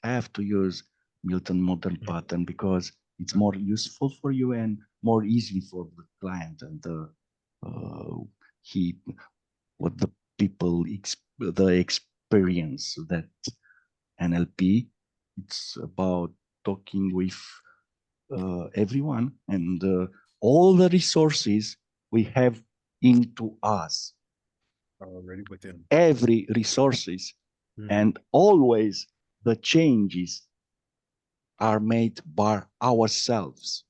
have to use Milton model pattern, because it's more useful for you and more easy for the client, and what the people the experience that NLP, it's about talking with everyone and all the resources we have into us, already within every resources, and always the changes are made by ourselves.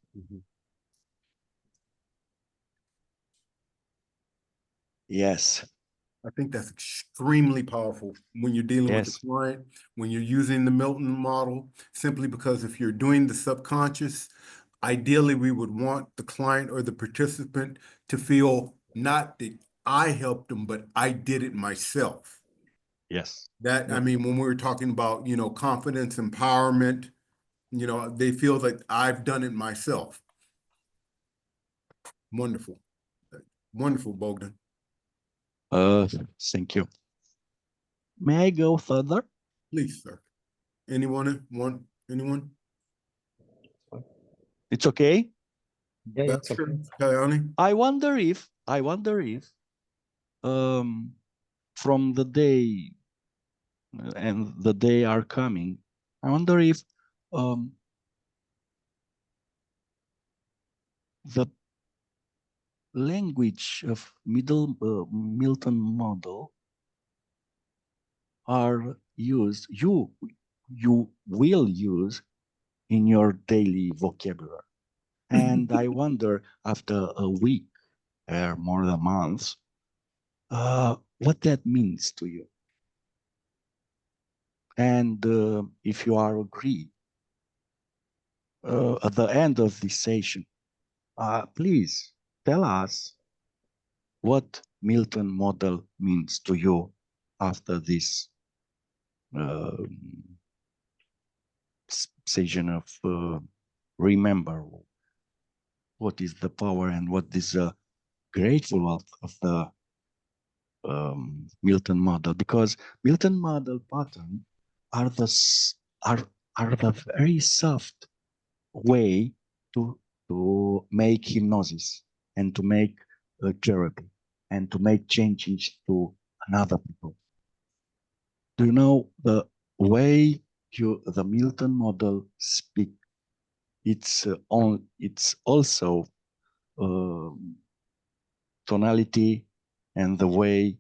Yes. I think that's extremely powerful when you're dealing with a client, when you're using the Milton model, simply because if you're doing the subconscious, ideally we would want the client or the participant to feel not that I helped them, but I did it myself. Yes. That, I mean, when we were talking about, you know, confidence, empowerment, you know, they feel like I've done it myself. Wonderful. Wonderful, Bogdan. Thank you. May I go further? Please, sir. Anyone? It's okay. Yeah, That's it's okay. Kayani? I wonder if from the day and the day are coming, I wonder if the language of Milton model are used, you will use in your daily vocabulary. And I wonder after a week or more than a month, what that means to you. And if you are agree, at the end of this session, please tell us what Milton model means to you after this session of remember what is the power and what is grateful of the Milton model, because Milton model pattern are the very soft way to make hypnosis and to make therapy and to make changes to another people. Do you know the way the Milton model speak? It's also tonality and the way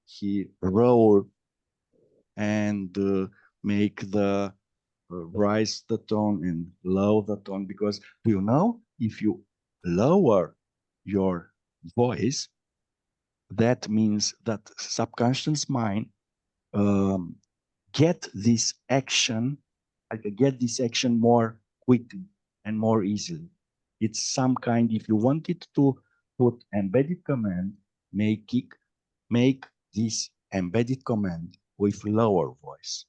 he roll and make the rise the tone and lower the tone, because do you know if you lower your voice, that means that subconscious mind get this action more quickly and more easily. It's some kind, if you wanted to put embedded command, make this embedded command with lower voice.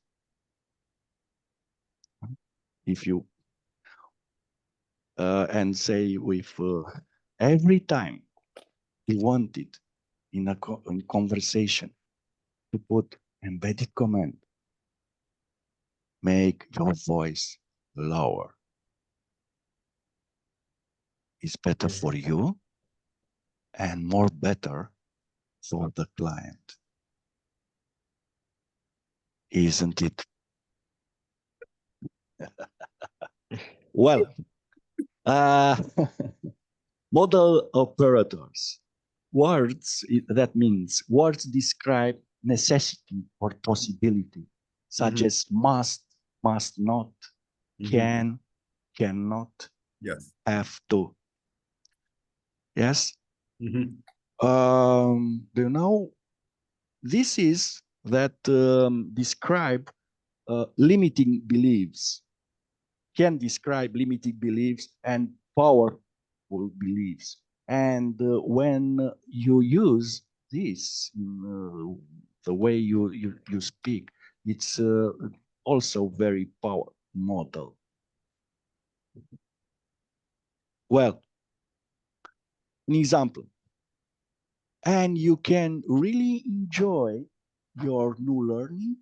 If you and say with every time you wanted in a conversation to put embedded command, make your voice lower. It's better for you and more better for the client. Isn't it? Well, model operators. Words, that means words describe necessity or possibility, such as must not, can, cannot, Yes. have to. Yes? Do you know, this is that describe limiting beliefs, can describe limiting beliefs and powerful beliefs. And when you use this, the way you speak, it's also very powerful model. Well, an example. And you can really enjoy your new learning.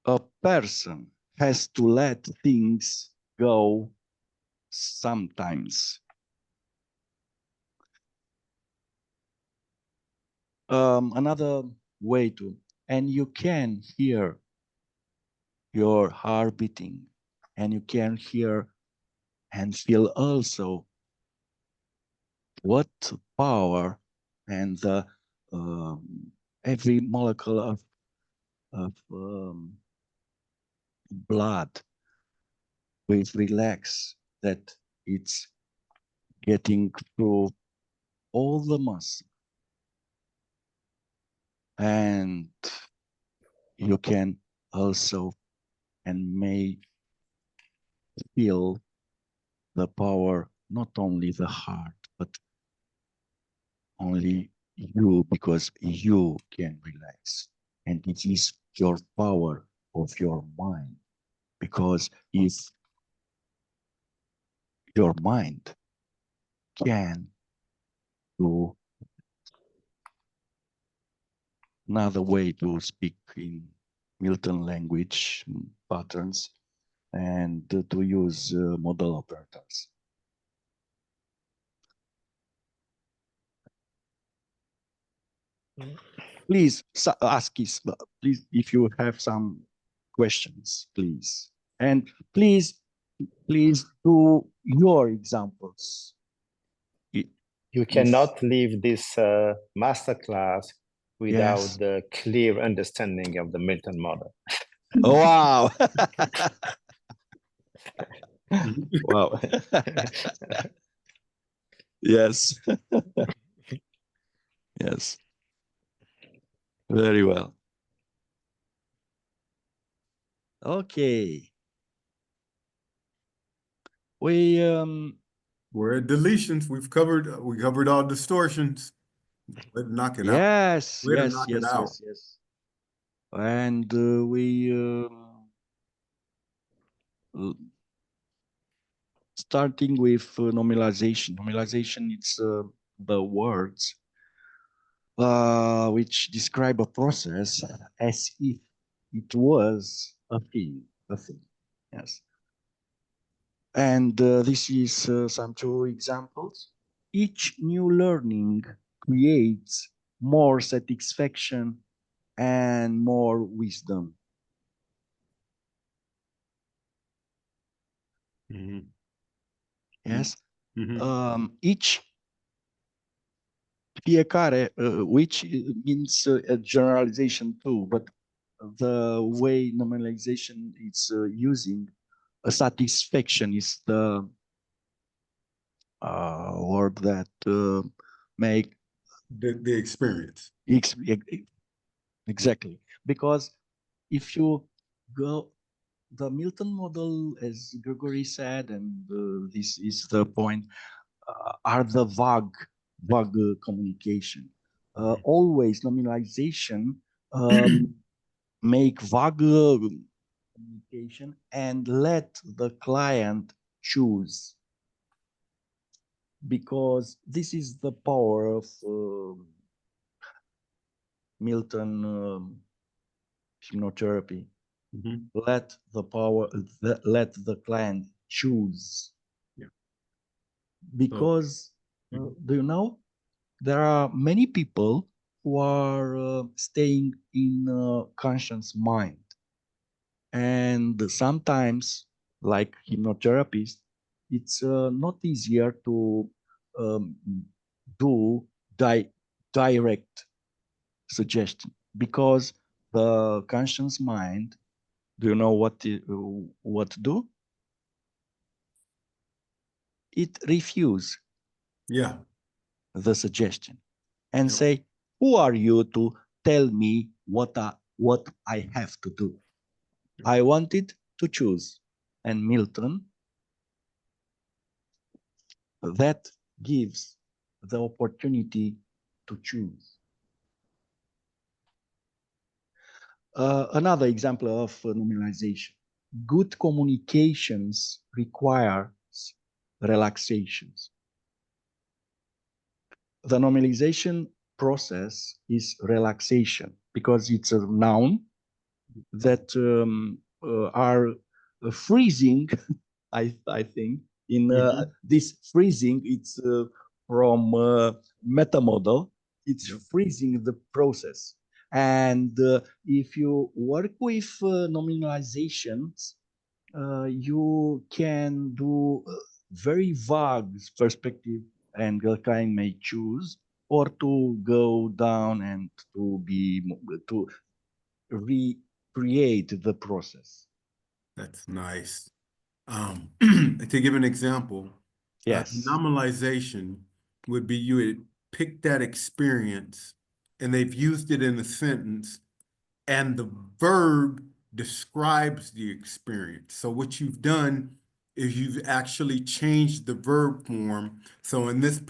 A person has to let things go sometimes. Another way to, and you can hear your heart beating, and you can hear and feel also what power and the every molecule of blood will relax, that it's getting through all the muscle, and you can also and may feel the power, not only the heart, but only you, because you can relax. And it is your power of your mind. Because if your mind can do another way to speak in Milton language patterns and to use model operators. Please ask us, please, if you have some questions, please. And please do your examples. You cannot leave this masterclass without Yes. the clear understanding of the Milton model. Wow. Wow. Yes. Yes. Very well. Okay. We're at deletions. We covered all distortions. Let's knock it out. Yes, Way to yes, knock it yes, out. yes, yes. And starting with nominalization. Nominalization, it's the words which describe a process as if it was a thing, yes. And this is some two examples. Each new learning creates more satisfaction and more wisdom. Mm-hmm. Yes. Mm-hmm. Each fiecare, which means a generalization too, but the way nominalization is using a satisfaction is the word that make The experience. Exactly, because if you go the Milton model, as Gregory said, and this is the point, are the vague communication. Always nominalization make vague communication and let the client choose, because this is the power of Milton hypnotherapy. Let the client choose. Yeah. Because do you know, there are many people who are staying in conscious mind, and sometimes, like hypnotherapists, it's not easier to do direct suggestion, because the conscious mind, do you know what to do? It refuse the suggestion and say, who are you to tell me what I have to do? I wanted to choose. And Milton, that gives the opportunity to choose. Another example of nominalization. Good communications requires relaxations. The normalization process is relaxation, because it's a noun that are freezing. I think in this freezing, it's from meta model. It's freezing the process. And if you work with nominalizations, you can do very vague perspective, and the client may choose, or to go down and to recreate the process. That's nice. To give an example, Yes. nominalization would be you would pick that experience and they've used it in a sentence, and the verb describes the experience. So what you've done is you've actually changed the verb form. So in this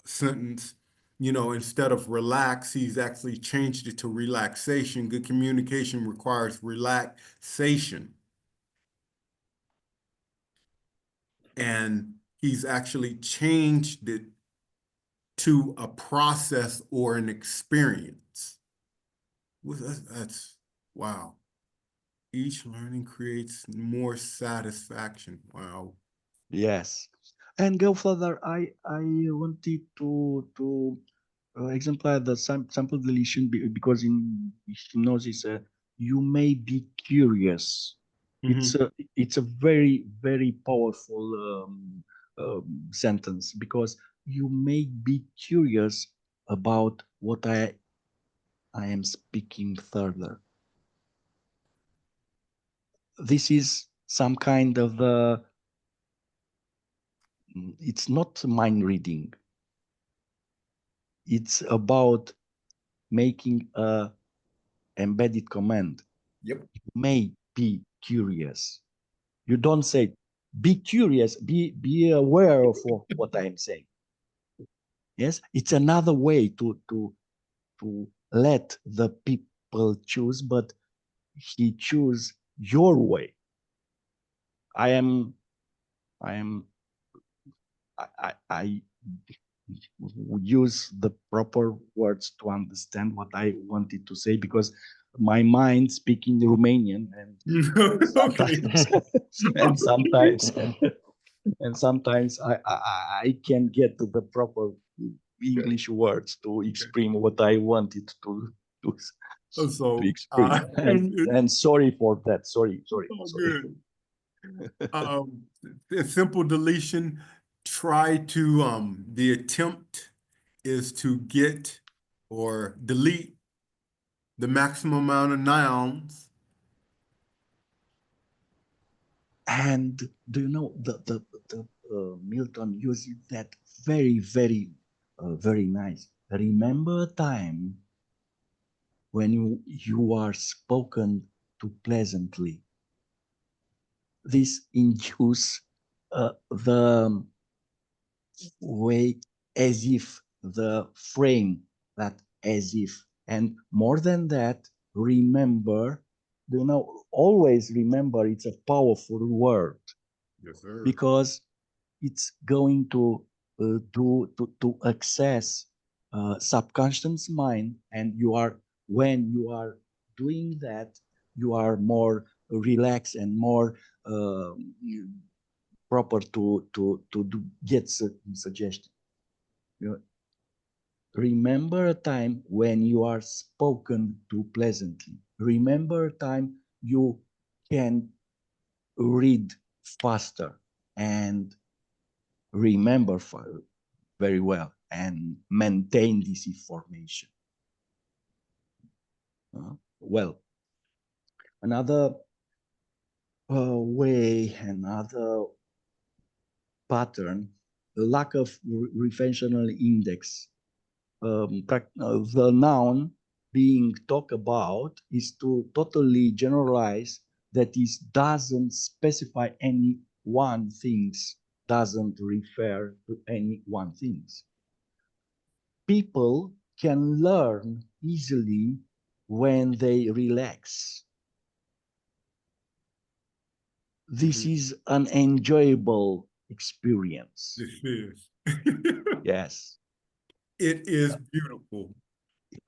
sentence, instead of relax, he's actually changed it to relaxation. Good communication requires relaxation. and he's actually changed it to a process or an experience. That's wow. Each learning creates more satisfaction. Wow. Yes. And go further. I wanted to exemplify the sample deletion because in hypnosis you may be curious. It's a very, very powerful sentence, because you may be curious about what I am speaking further. This is some kind of it's not mind reading. It's about making a embedded command. Yep. You may be curious. You don't say, be curious, be aware of what I'm saying. Yes, it's another way to let the people choose, but he choose your way. I use the proper words to understand what I wanted to say, because my mind speaking Romanian and sometimes, and sometimes I can get to the proper English words to express what I wanted to express. And sorry for that. Sorry. Good. The simple deletion, try to the attempt is to get or delete the maximum amount of nouns. And do you know the Milton uses that very, very nice. Remember a time when you are spoken to pleasantly. This induce the way as if, the frame that as if, and more than that, remember, you know, always remember, it's a powerful word. Yes, sir. Because it's going to access subconscious mind, and when you are doing that, you are more relaxed and more proper to get suggestion. You know, remember a time when you are spoken to pleasantly. Remember a time you can read faster and remember very well and maintain this information. Well, another way, another pattern, the lack of referential index. The noun being talked about is to totally generalize, that is, doesn't specify any one things, doesn't refer to any one things. People can learn easily when they relax. This is an enjoyable experience. This is. Yes. It is beautiful.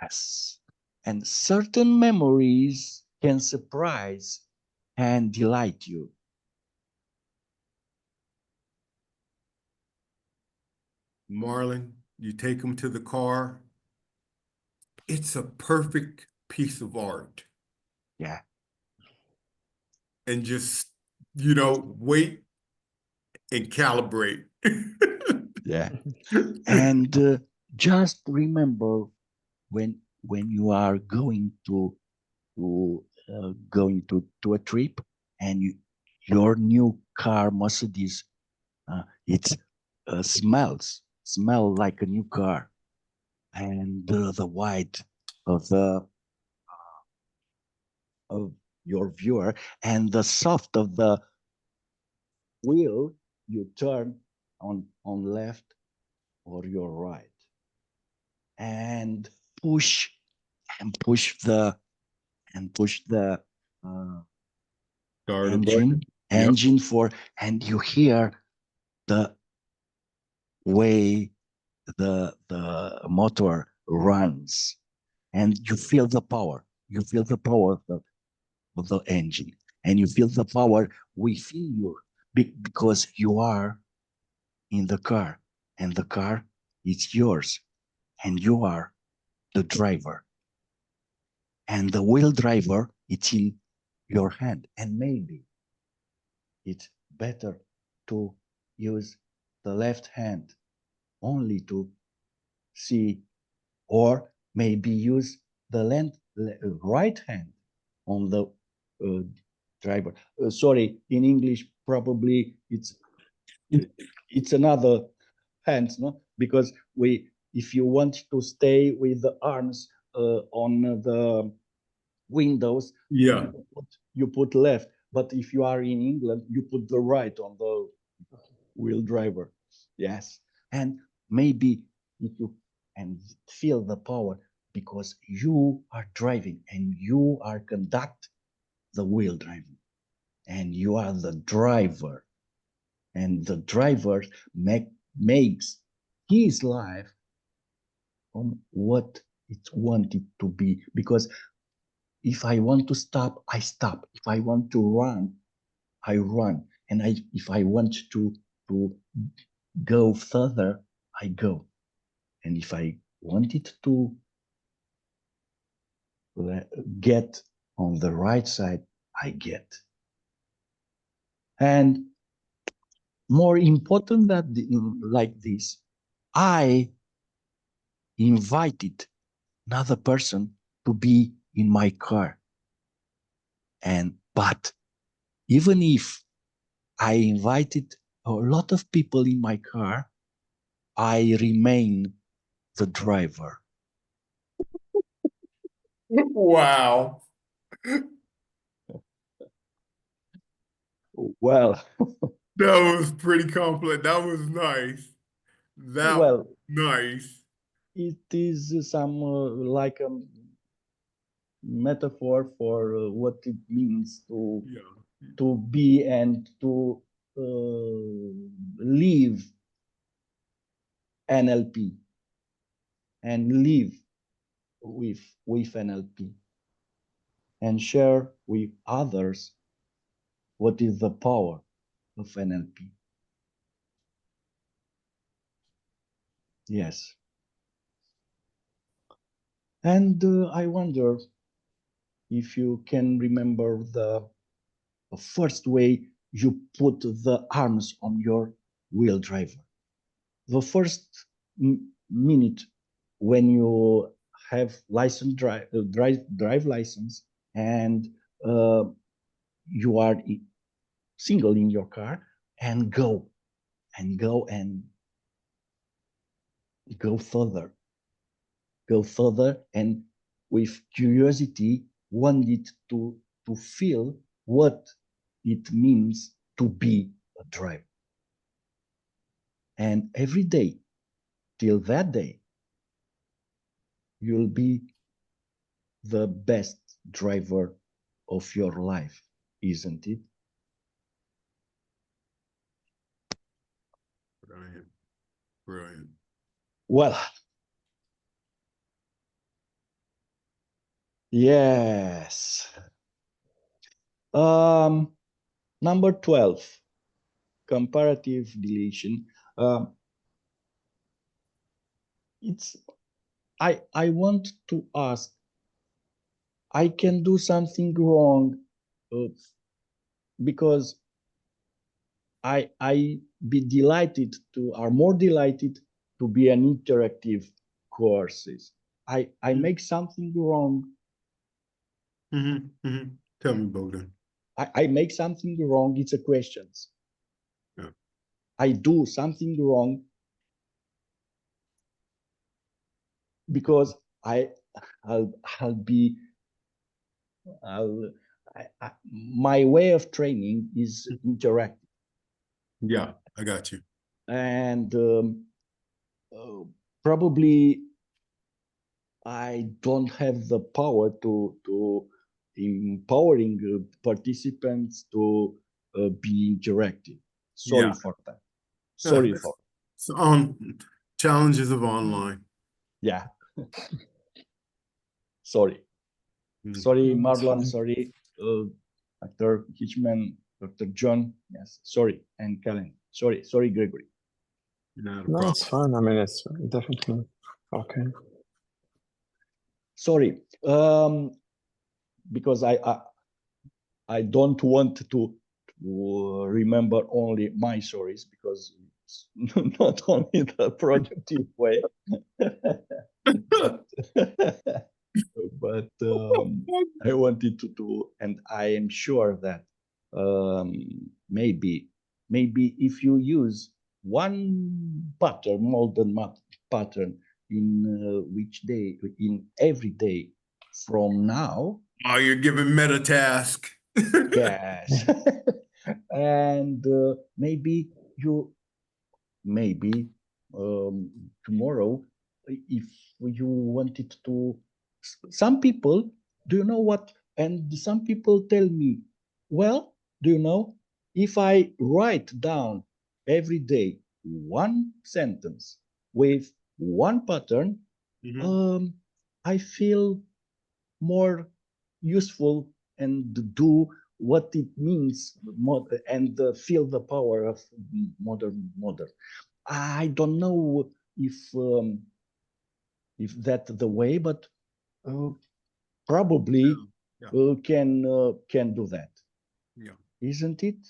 Yes. And certain memories can surprise and delight you. Marlon, you take them to the car. It's a perfect piece of art. Yeah. And just, you know, wait and calibrate. Yeah. And just remember, when you are going to a trip, and your new car Mercedes, it smell like a new car, and the white of your viewer, and the soft of the wheel, you turn on left or your right, and push the engine for, and you hear the way the motor runs, and you feel the power. You feel the power of the engine, and you feel the power within you because you are in the car, and the car is yours, and you are the driver, and the wheel driver it's in your hand. And maybe it's better to use the left hand only to see, or maybe use the right hand on the driver. Sorry, in English probably it's another hand, no? Because if you want to stay with the arms on the windows, Yeah. you put left. But if you are in England, you put the right on the wheel driver. Yes, and maybe if you and feel the power because you are driving and you are conduct the wheel driving, and you are the driver, and the driver makes his life on what it wanted to be. Because if I want to stop, I stop. If I want to run, I run. And if I want to go further, I go. And if I wanted to get on the right side, I get. And more important than like this, I invited another person to be in my car. But even if I invited a lot of people in my car, I remain the driver. Wow. Well, That was pretty complex. That was nice. That well, was nice. it is some like a metaphor for what it means to be and to live NLP and live with NLP and share with others what is the power of NLP. Yes. And I wonder if you can remember the first way you put the arms on your wheel driver. The first minute when you have license drive license and you are single in your car and go further and with curiosity wanted to feel what it means to be a driver. And every day till that day you'll be the best driver of your life, isn't it? Brilliant. Brilliant. Well, yes. Number 12, comparative deletion. I want to ask, I can do something wrong because I be delighted to, are more delighted to be an interactive courses. I make something wrong. Tell me, Bogdan. I make something wrong. It's a questions. Yeah. I do something wrong because my way of training is interactive. Yeah, I got you. And probably I don't have the power to empowering participants to be interactive. Sorry for that. Sorry for. So, challenges of online. Yeah. Sorry. Mm. Sorry, Marlon. fine. Sorry, Dr. Hitchman, Dr. John. Yes. Sorry, and Kellen. Sorry, Gregory. Not a No, problem. it's fine. I mean, it's definitely okay. Sorry. Because I don't want to remember only my stories, because it's not only the productive way, but I wanted to do, and I am sure that maybe if you use one pattern, modern pattern in which day, in every day from now. Oh, you're giving meta task. Yes. And maybe tomorrow, if you wanted to, some people, do you know what? And some people tell me, well, do you know, if I write down every day one sentence with one pattern, I feel more useful and do what it means, and feel the power of modern. I don't know if that's the way, but probably can do that. Yeah. Isn't it?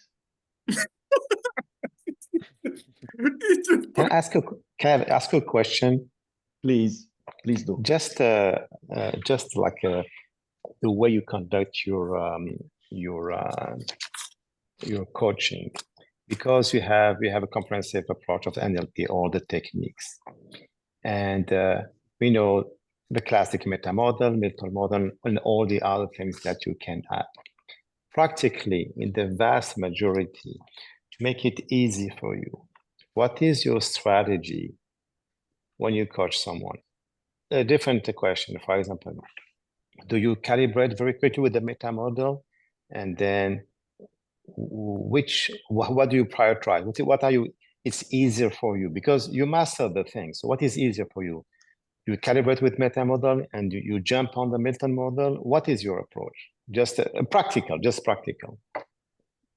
Can I ask a question? Please do. Just like the way you conduct your coaching, because you have a comprehensive approach of NLP, all the techniques, and we know the classic meta model, Milton model, and all the other things that you can add. Practically, in the vast majority, to make it easy for you, what is your strategy when you coach someone? A different question, for example, do you calibrate very quickly with the meta model, and then what do you prioritize? What are you? It's easier for you because you master the thing. So what is easier for you? You calibrate with meta model and you jump on the Milton model. What is your approach? Just practical.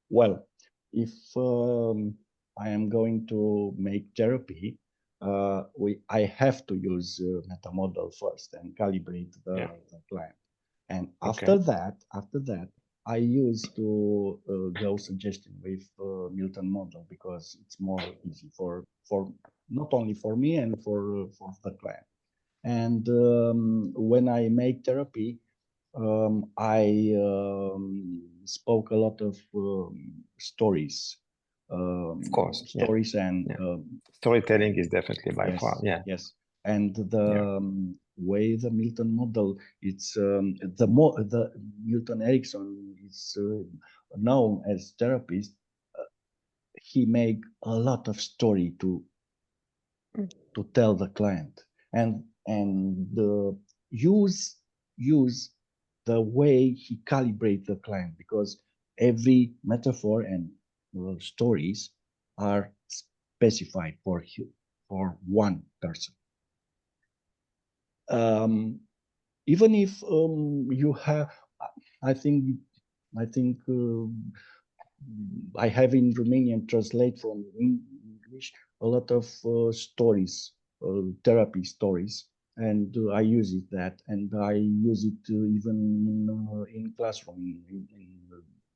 Well, if I am going to make therapy, I have to use meta model first and calibrate the client, and after that, I used to go suggestion with Milton model, because it's more easy for not only for me and for the client. And when I make therapy, I spoke a lot of stories. Of course, stories and storytelling is definitely by far, yes. And the way the Milton model, it's the Milton Erickson is known as therapist. He make a lot of story to tell the client, and use the way he calibrate the client, because every metaphor and stories are specified for one person. Even if you have, I think I have in Romanian translate from English a lot of stories, therapy stories, and I use it and I use it even in classroom, in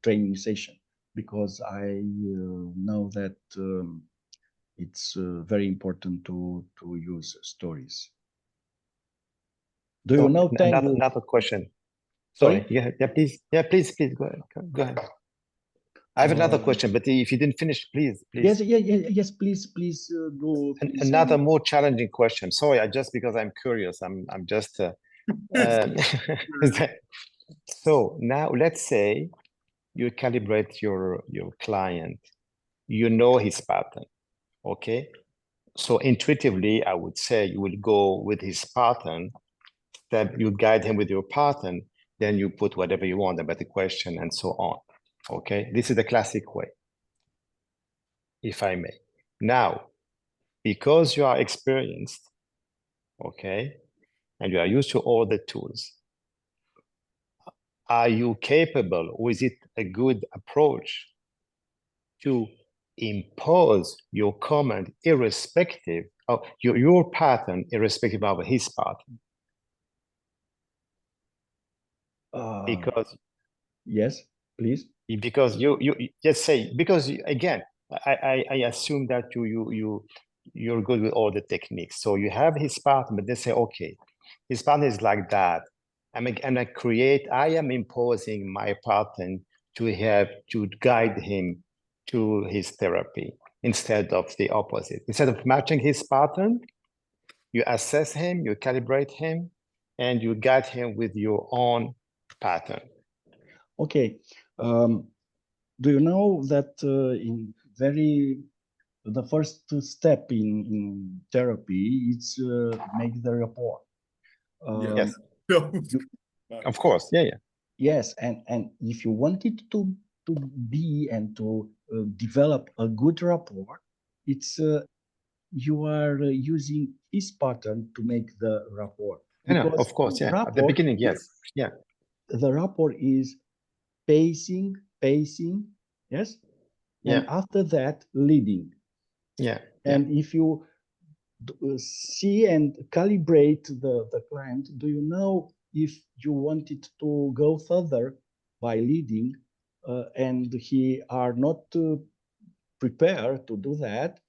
training session, because I know that it's very important to use stories. Do you know? Another question. Sorry. Please go ahead. I have another question, but if you didn't finish, please. Yes, please go. Another more challenging question. Sorry, because I'm curious. I'm just. So now let's say you calibrate your client. You know his pattern, okay? So intuitively, I would say you will go with his pattern. That you guide him with your pattern. Then you put whatever you want about the question and so on. Okay, this is the classic way, if I may. Now, because you are experienced, okay, and you are used to all the tools, are you capable, or is it a good approach to impose your comment irrespective of your pattern, irrespective of his pattern? Because yes, please. because you just say, because again, I assume that you're good with all the techniques. So you have his pattern, but they say, okay, his pattern is like that. I am imposing my pattern to guide him to his therapy instead of the opposite. Instead of matching his pattern, you assess him, you calibrate him, and you guide him with your own pattern. Okay. Do you know that the first step in therapy is make the rapport? Yes. You, Of course, yeah. yes, and if you wanted to be and to develop a good rapport, it's you are using his pattern to make the rapport. No, of course, yeah. At the beginning, yes, yeah. The rapport is pacing, yes, and after that, leading. Yeah. And if you see and calibrate the client, do you know if you wanted to go further by leading and he are not prepared to do that,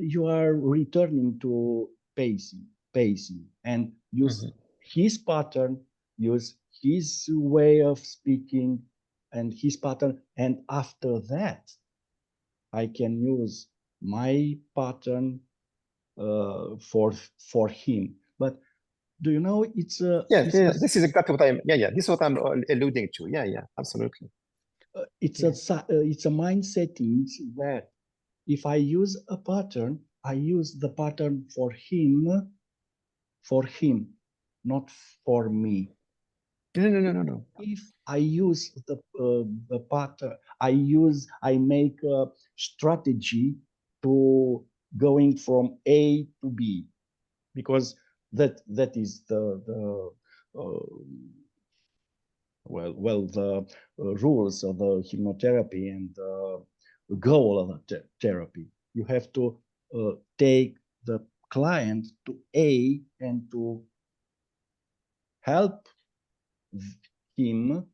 you are returning to pacing and use his pattern, use his way of speaking and his pattern. And after that, I can use my pattern for him. But do you know it's this is exactly what this is what I'm alluding to. Yeah, absolutely. It's a mind settings that if I use a pattern, I use the pattern for him, not for me. No. If I use the pattern, I make a strategy to going from A to B, because that is the rules of the hypnotherapy and the goal of the therapy. You have to take the client to A and to help him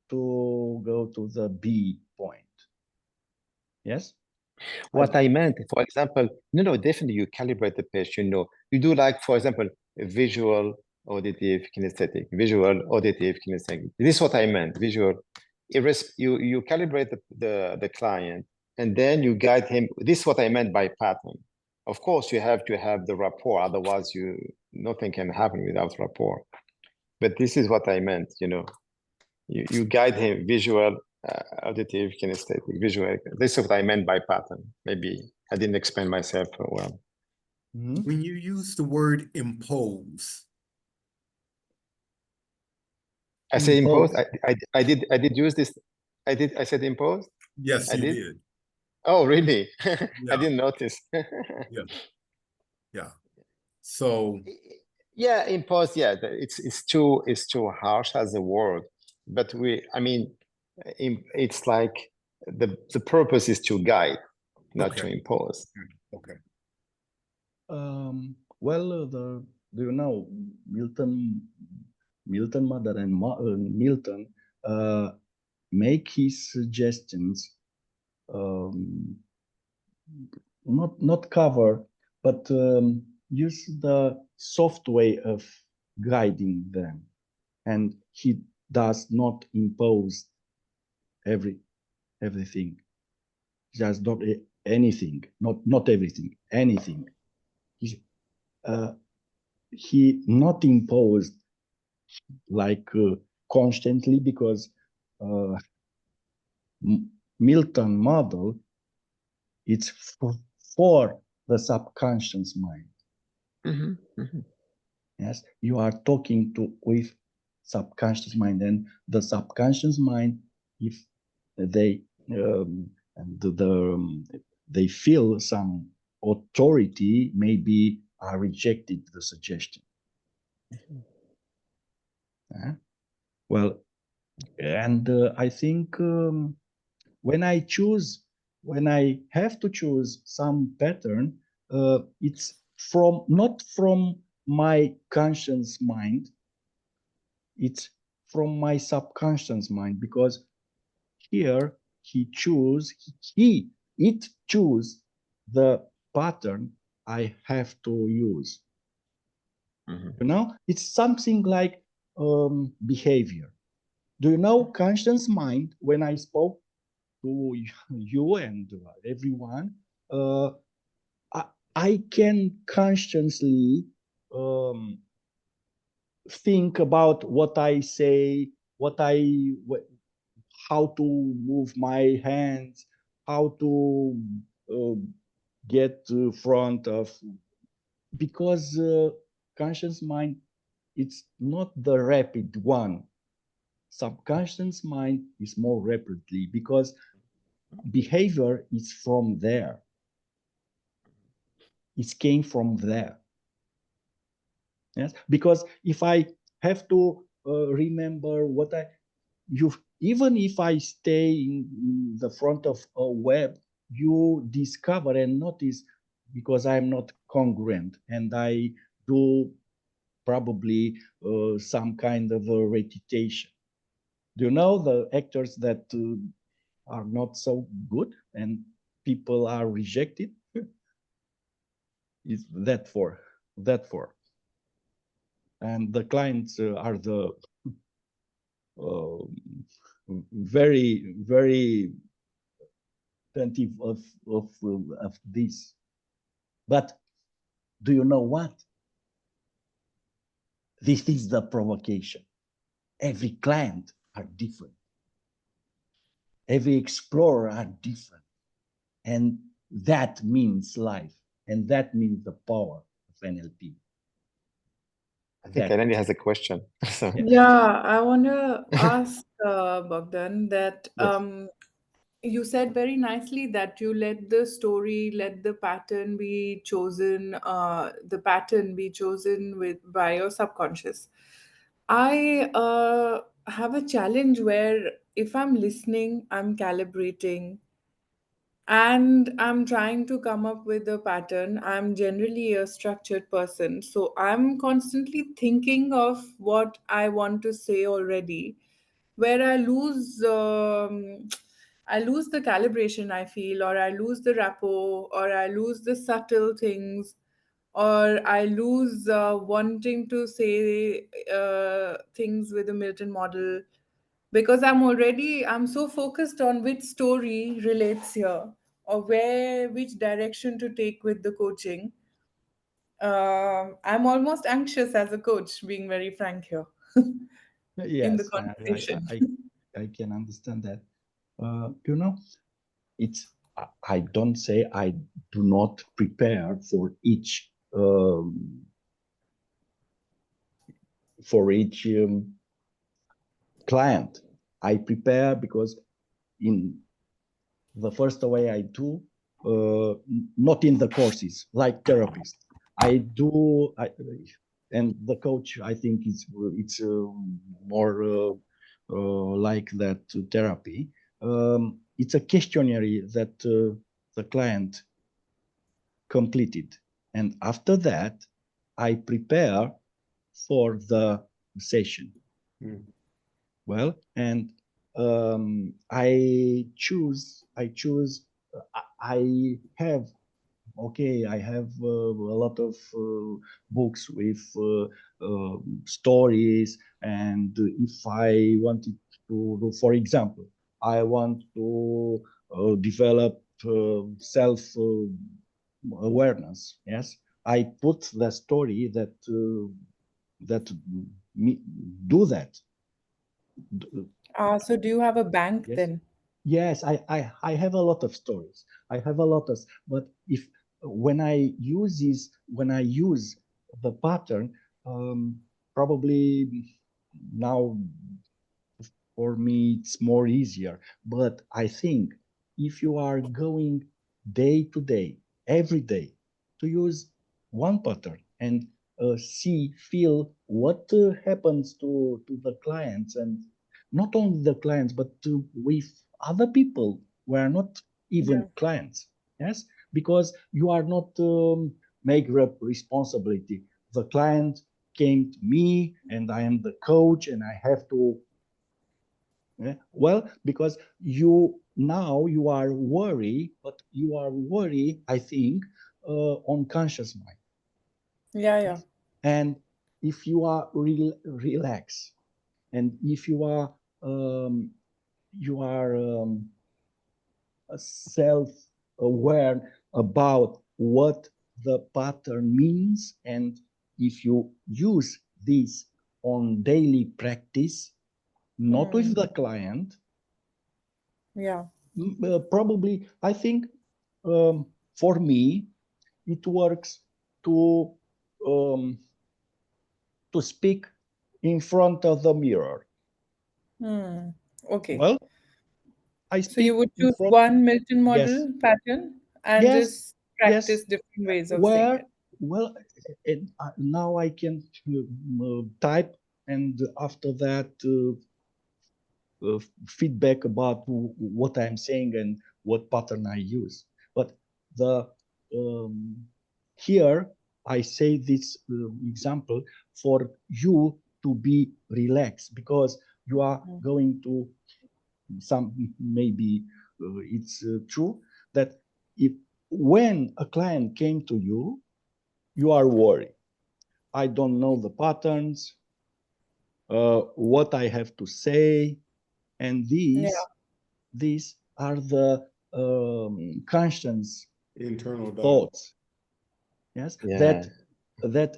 to go to the B point. Yes? What I meant, for example, no, definitely you calibrate the patient. You do, like, for example, visual, auditive, kinesthetic, visual, auditive, kinesthetic. This is what I meant, visual. You calibrate the client and then you guide him. This is what I meant by pattern. Of course, you have to have the rapport, otherwise nothing can happen without rapport. But this is what I meant, you guide him visual, auditive, kinesthetic, visual. This is what I meant by pattern. Maybe I didn't explain myself well. When you use the word impose, I say impose. I did use this. I said impose. Yes, you did. Oh, really? Yeah. I didn't notice. Yeah. So. Yeah, impose. Yeah, it's too harsh as a word, but it's like the purpose is to guide, not to impose. Okay. Well, do you know Milton Mother and Milton make his suggestions not cover, but use the soft way of guiding them, and he does not impose everything. Just not anything, not everything, anything. He not imposed like constantly, because Milton model, it's for the subconscious mind. Yes, you are talking with subconscious mind, and the subconscious mind, if they they feel some authority maybe rejected the suggestion. Well, and I think when I have to choose some pattern, it's not from my conscious mind, it's from my subconscious mind, because here it choose the pattern I have to use. You know, it's something like behavior. Do you know conscious mind? When I spoke to you and everyone, I can consciously think about what I say, how to move my hands, how to get to front of, because conscious mind, it's not the rapid one. Subconscious mind is more rapidly, because behavior is from there. It came from there. Yes, because if I have to remember what even if I stay in the front of a web, you discover and notice, because I'm not congruent and I do probably some kind of a repetition. Do you know the actors that are not so good and people are rejected? Is that for. And the clients are the very, very attentive of this. But do you know what? This is the provocation. Every client are different. Every explorer are different. And that means life. And that means the power of NLP. I think Eleni has a question. So. Yeah, I want to ask Bogdan that Yes. you said very nicely that you let the story, let the pattern be chosen, by your subconscious. I have a challenge where if I'm listening, I'm calibrating, and I'm trying to come up with a pattern. I'm generally a structured person, so I'm constantly thinking of what I want to say already, where I lose the calibration, I feel, or I lose the rapport, or I lose the subtle things, or I lose wanting to say things with the Milton model, because I'm so focused on which story relates here, or which direction to take with the coaching. I'm almost anxious as a coach, being very frank here. In the Yes, conversation. I can understand that. You know, I don't say I do not prepare for each client. I prepare because in the first way I do, not in the courses like therapists. And the coach, I think it's more like that therapy. It's a questionnaire that the client completed, and after that, I prepare for the session. Well, and I have a lot of books with stories, and if I wanted to, for example, I want to develop self awareness. Yes, I put the story that do that. So do you have a bank Yes. then? Yes, I have a lot of stories. I have a lot of, but when I use the pattern, probably now for me it's more easier. But I think if you are going day to day every day to use one pattern and feel what happens to the clients, and not only the clients, but with other people who are not even clients. Yes, because you are not make responsibility. The client came to me and I am the coach and I have to, well, because you are worried, but you are worried, I think, on conscious mind. Yeah. And if you are relaxed, and if you are self-aware about what the pattern means, and if you use this on daily practice, not with the client, probably, I think, for me, it works to speak in front of the mirror. Okay. Well, I so you would in choose front- one Milton Yes. model pattern and Yes, just practice yes. different ways of saying it. Well, now I can type, and after that feedback about what I'm saying and what pattern I use. But the here I say this example for you to be relaxed, because you are going to maybe it's true that when a client came to you, you are worried. I don't know the patterns, what I have to say, and these are the conscious internal thoughts. Yes, Yeah. that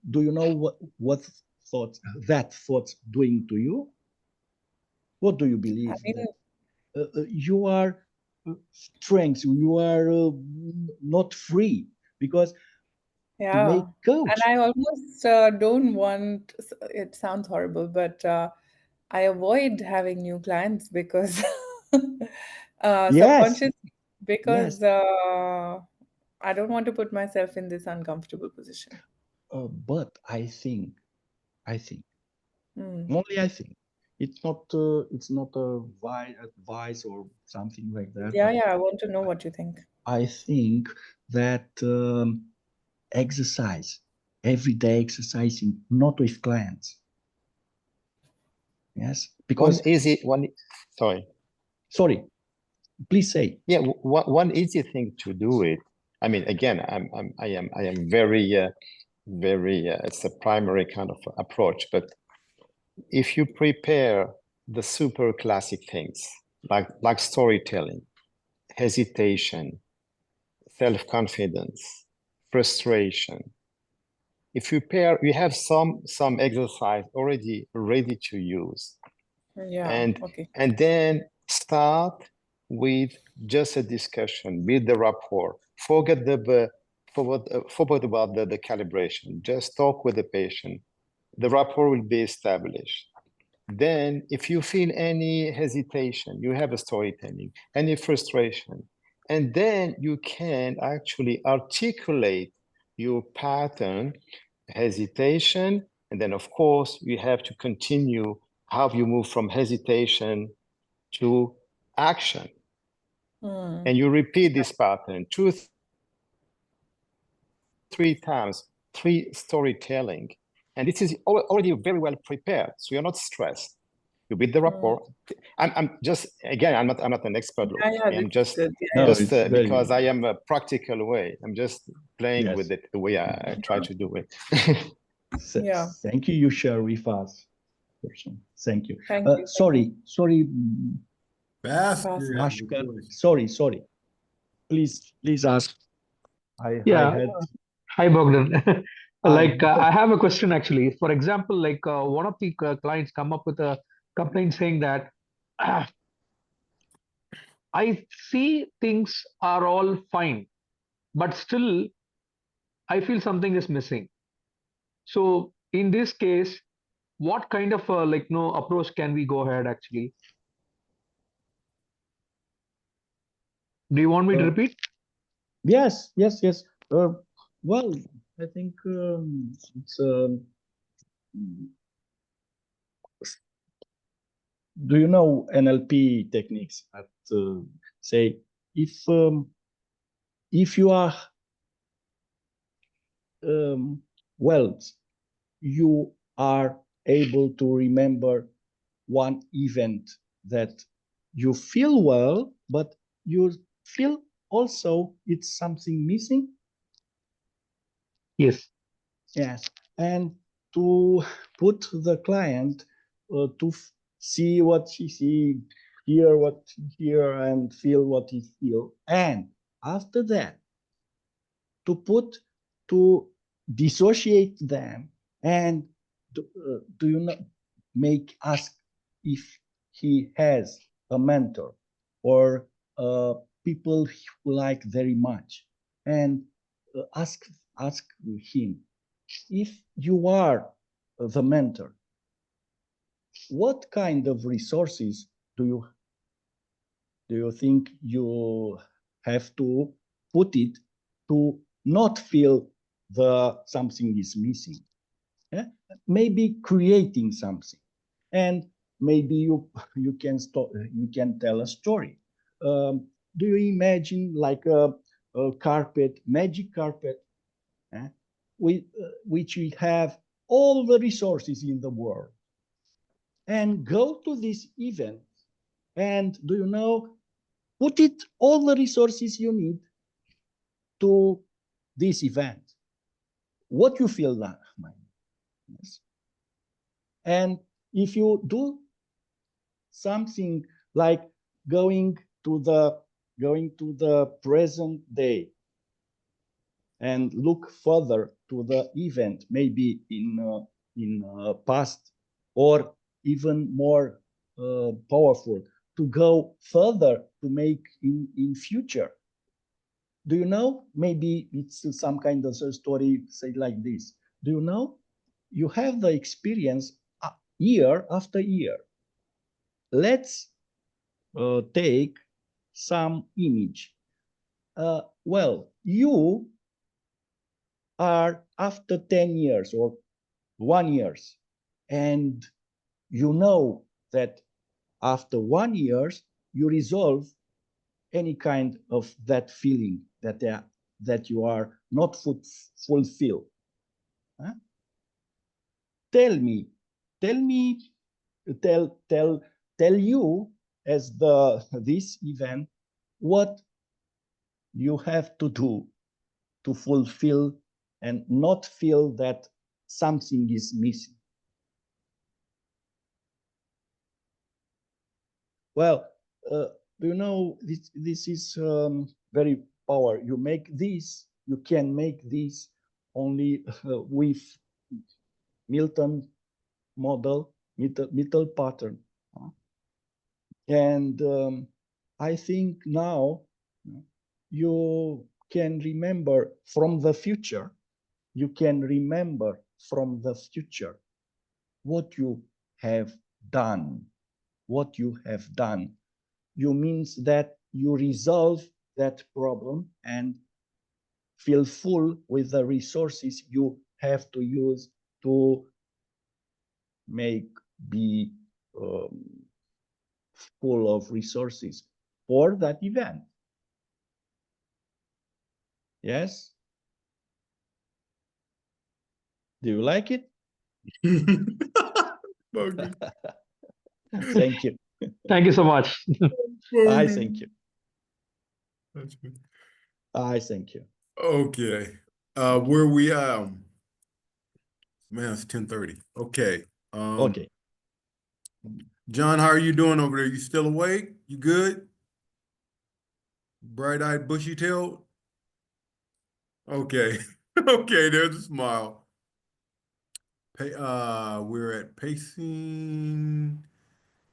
do you know what thoughts doing to you? What do you believe? I mean, that you are strength, you are not free, because to make coach. And I almost don't want, it sounds horrible, but I avoid having new clients because subconsciously, because I don't want to put myself in this uncomfortable position. But I think only I think it's not a advice or something like that. Yeah, I want to know what you think. I think that exercise, everyday exercising, not with clients. Yes, because sorry, please say. Yeah, one easy thing to do it. I mean, again, I am very it's a primary kind of approach, but if you prepare the super classic things like storytelling, hesitation, self-confidence, frustration, if you pair, you have some exercise already ready to use, and then start with just a discussion, build the rapport, forget about the calibration, just talk with the patient. The rapport will be established. Then if you feel any hesitation, you have a storytelling, any frustration, and then you can actually articulate your pattern, hesitation, and then of course you have to continue how you move from hesitation to action. And you repeat this pattern 2-3 times, 3 storytelling. And this is already very well prepared, so you're not stressed. You build the rapport. I'm just, again, I'm not an expert. I'm just because I am a practical way. I'm just playing with it the way I try to do it. Thank you. You share with us. Thank you. Thank you. Sorry. Bhaskar. Sorry. Please ask. Hi, Bogdan. I have a question actually. For example, one of the clients come up with a complaint saying that I see things are all fine, but still I feel something is missing. So in this case, what kind of approach can we go ahead actually? Do you want me to repeat? Yes, yes, yes. Well, I think it's. Do you know NLP techniques? That say if you are well, you are able to remember one event that you feel well, but you feel also it's something missing. Yes. Yes, and to put the client to see what she see, hear what she hear, and feel what he feel, and after that, to dissociate them and do you not ask if he has a mentor or people who like very much, and ask him, if you are the mentor, what kind of resources do you think you have to put it to not feel the something is missing? Yeah? Maybe creating something, and maybe you can tell a story. Do you imagine like a carpet, magic carpet, which we have all the resources in the world, and go to this event, and do you know, put it all the resources you need to this event. What you feel that, yes. And if you do something like going to the present day and look further to the event, maybe in past, or even more powerful, to go further to make in future. Do you know, maybe it's some kind of a story, say like this. Do you know, you have the experience year after year. Let's take some image. Well, you are after 10 years or 1 year, and you know that after 1 year, you resolve any kind of that feeling that you are not fulfilled. Huh? Tell you as this event what you have to do to fulfill and not feel that something is missing. Well, do you know, this is very power. You can make this only with Milton model, Milton pattern. And I think now you can remember from the future, what you have done. You means that you resolve that problem and feel full with the resources you have to use to be full of resources for that event. Yes? Do you like it? Thank you. Thank you so much. I thank you. I thank you. Okay. Where we man, it's 10:30. Okay. Okay. John, how are you doing over there? You still awake? You good? Bright-eyed, bushy-tailed? Okay. Okay, there's a smile. We're at pacing,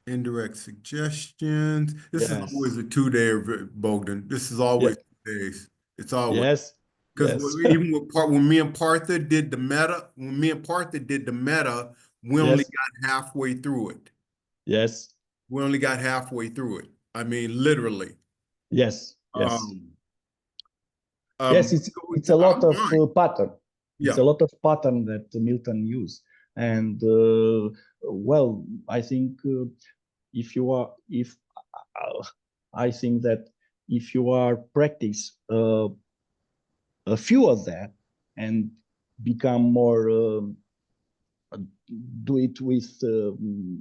indirect suggestions. This is always a 2-day, Bogdan. This is always 2 days. It's always. Yes. Because even when me and Partha did the meta, we only got halfway through it. Yes. We only got halfway through it. I mean, literally. Yes. Yes. Yes, it's a lot of pattern. It's Yeah. a lot of pattern that Milton used, and well, I think I think that if you are practice a few of that and become more do it with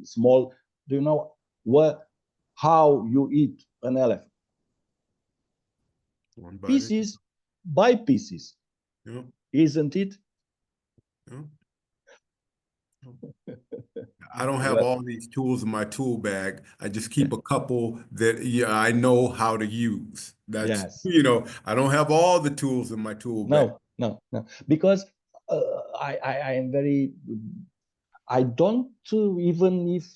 small. Do you know how you eat an elephant? One bite. Pieces by pieces. Yeah. Isn't it? Yeah. I don't have all these tools in my tool bag. I just keep a couple that I know how to use. That's, yes. I don't have all the tools in my tool bag. No. Because I am very, I don't even if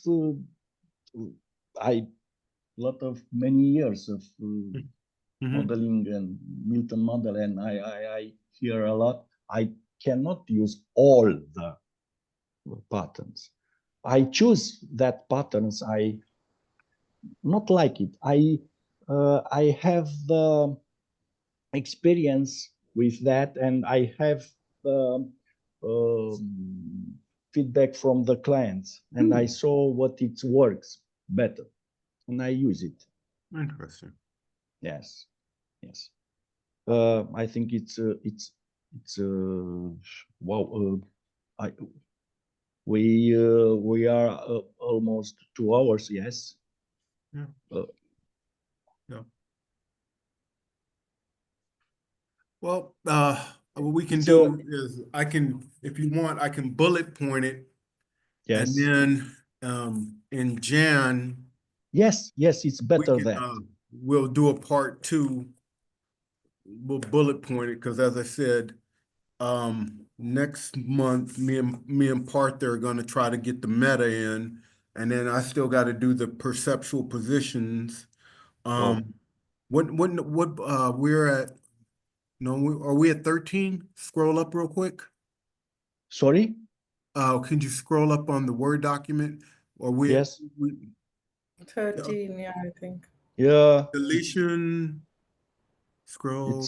I lot of many years of modeling and Milton model, and I hear a lot. I cannot use all the patterns. I choose that patterns. I not like it. I have the experience with that, and I have feedback from the clients, and I saw what it works better, and I use it. Interesting. Yes. I think it's wow. We are almost 2 hours. Yes. Yeah. Yeah. Well, what we can do is if you want, I can bullet point it. Yes. And then in Jan. Yes, it's better that. We'll do a part 2. We'll bullet point it because, as I said, next month, me and Parther are going to try to get the meta in, and then I still got to do the perceptual positions. What we're at? No, are we at 13? Scroll up real quick. Sorry? Can you scroll up on the Word document? Or yes. 13, yeah, I think. Yeah. Deletion. Scroll.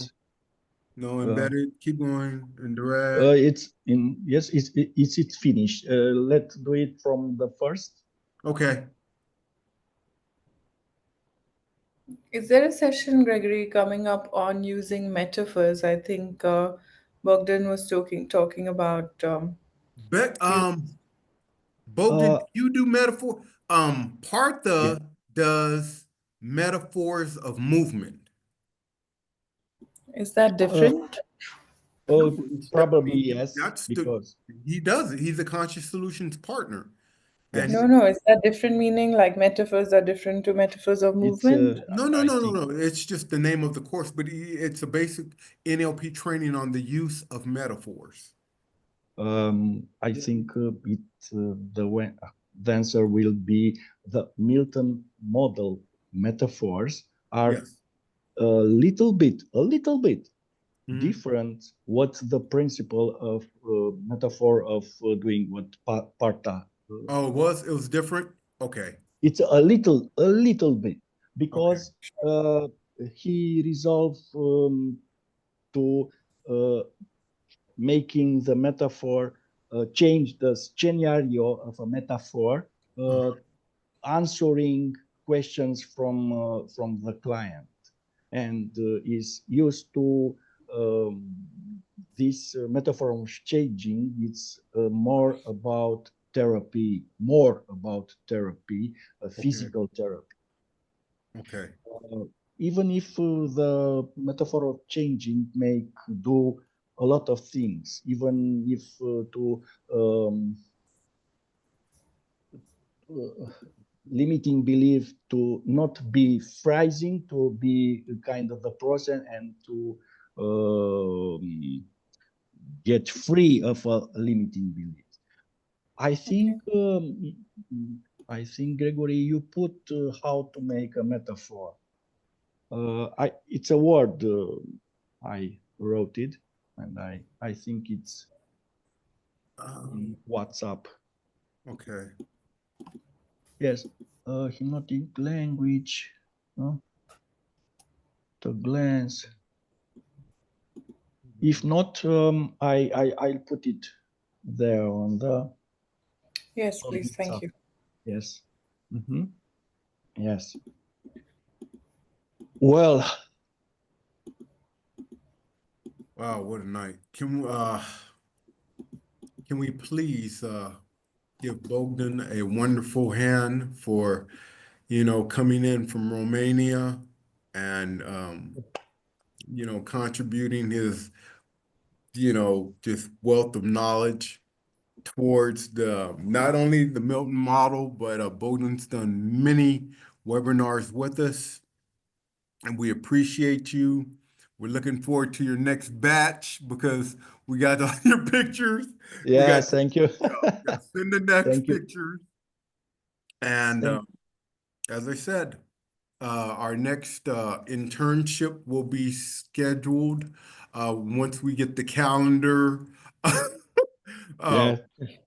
No, embedded. Keep going. And direct. It's in. Yes, it's finished. Let's do it from the first. Okay. Is there a session, Gregory, coming up on using metaphors? I think Bogdan was talking about. Bogdan, you do metaphor. Partha does metaphors of movement. Is that different? Probably yes, because he does it. He's a conscious solutions partner. Yes. No. Is that different meaning? Like metaphors are different to metaphors of movement? No. It's just the name of the course, but it's a basic NLP training on the use of metaphors. I think the answer will be the Milton model metaphors are a little bit different. What's the principle of metaphor of doing what Partha? It was different. Okay. It's a little bit because he resolved to making the metaphor change the scenario of a metaphor, answering questions from the client, and is used to this metaphor of changing. It's more about therapy, physical therapy. Okay. Even if the metaphor of changing may do a lot of things, even if limiting belief to not be freezing, to be kind of the process, and to get free of a limiting belief. I think Gregory, you put how to make a metaphor. It's a word. I wrote it, and I think it's in WhatsApp. Okay. Yes, hypnotic language. The glance. If not, I'll put it there on the. Yes, please. Thank you. Yes. Yes. Well. Wow, what a night. Can we please give Bogdan a wonderful hand for, coming in from Romania and, contributing his, just wealth of knowledge towards not only the Milton model, but Bogdan's done many webinars with us, and we appreciate you. We're looking forward to your next batch because we got all your pictures. Yes, thank you. Send the next Thank you. pictures. And as I said, our next internship will be scheduled once we get the calendar. Yeah.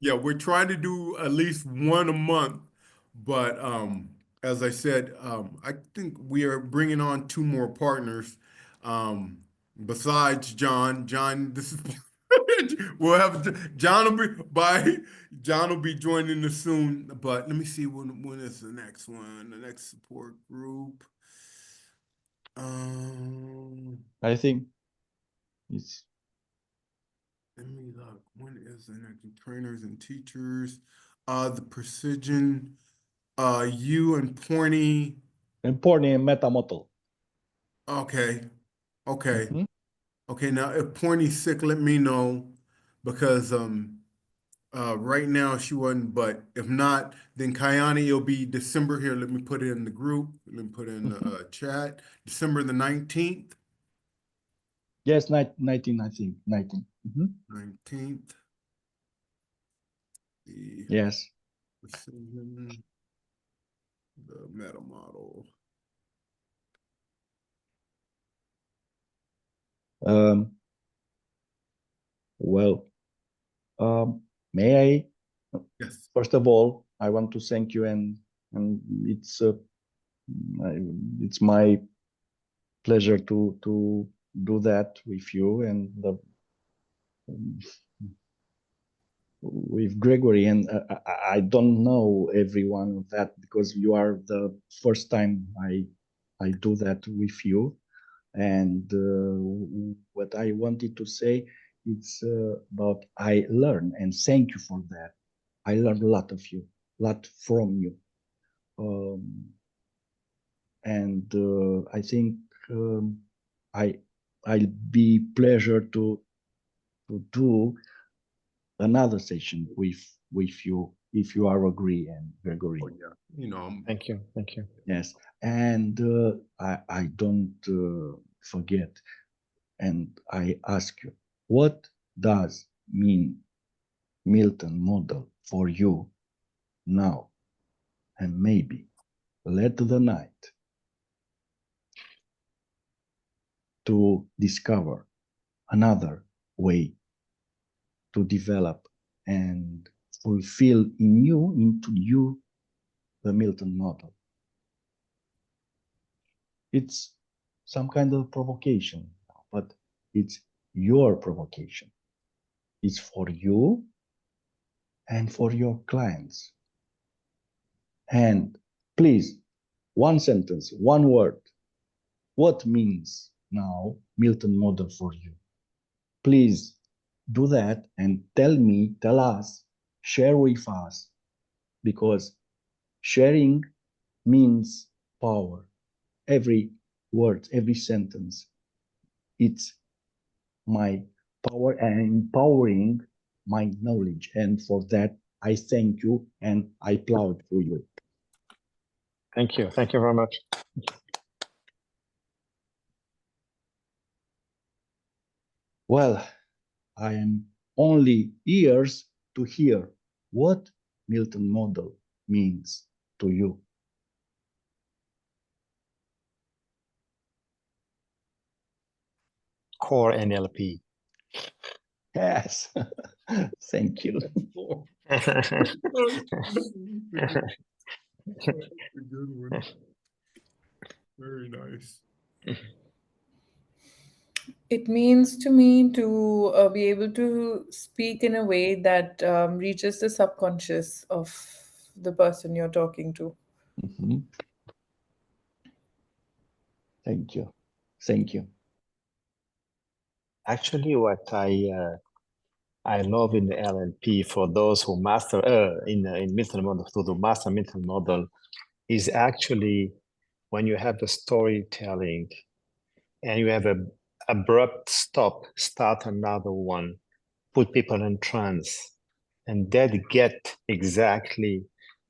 Yeah, we're trying to do at least one a month, but as I said, I think we are bringing on 2 more partners besides John. John, this is we'll have John will be joining us soon. But let me see when is the next one, the next support group. I think it's. Let me look. When is the next trainers and teachers? The precision, you and Porny. Important meta model. Okay. Okay. Okay. Now if Porny's sick, let me know because right now she wasn't, but if not, then Kayani, it'll be December here. Let me put it in the group. Let me put it in the chat. December the 19th. Yes, 19, I think. 19. 19th. Yes. Precision, the meta model. Well, may I? Yes. First of all, I want to thank you, and it's my pleasure to do that with you and with Gregory. And I don't know everyone of that because you are the first time I do that with you. And what I wanted to say, it's about I learn, and thank you for that. I learned a lot of you, a lot from you. And I think I'll be pleasure to do another session with you if you are agree, and Gregory. Oh, yeah. Thank you. Yes, and I don't forget, and I ask you, what does mean Milton model for you now? And maybe let the night to discover another way to develop and fulfill into you the Milton model. It's some kind of provocation, but it's your provocation. It's for you and for your clients. And please, one sentence, one word. What means now Milton model for you? Please do that and tell us, share with us, because sharing means power. Every word, every sentence, it's my power and empowering my knowledge. And for that, I thank you and I applaud for you. Thank you very much. Well, I am only ears to hear what Milton model means to you. Core NLP. Yes, thank you. That's a good one. Very nice. It means to me to be able to speak in a way that reaches the subconscious of the person you're talking to. Mhm. Thank you. Thank you. Actually, what I love in the NLP for those who master in Milton model, to the master Milton model, is actually when you have the storytelling and you have a abrupt stop, start another one, put people in trance, and that get exactly,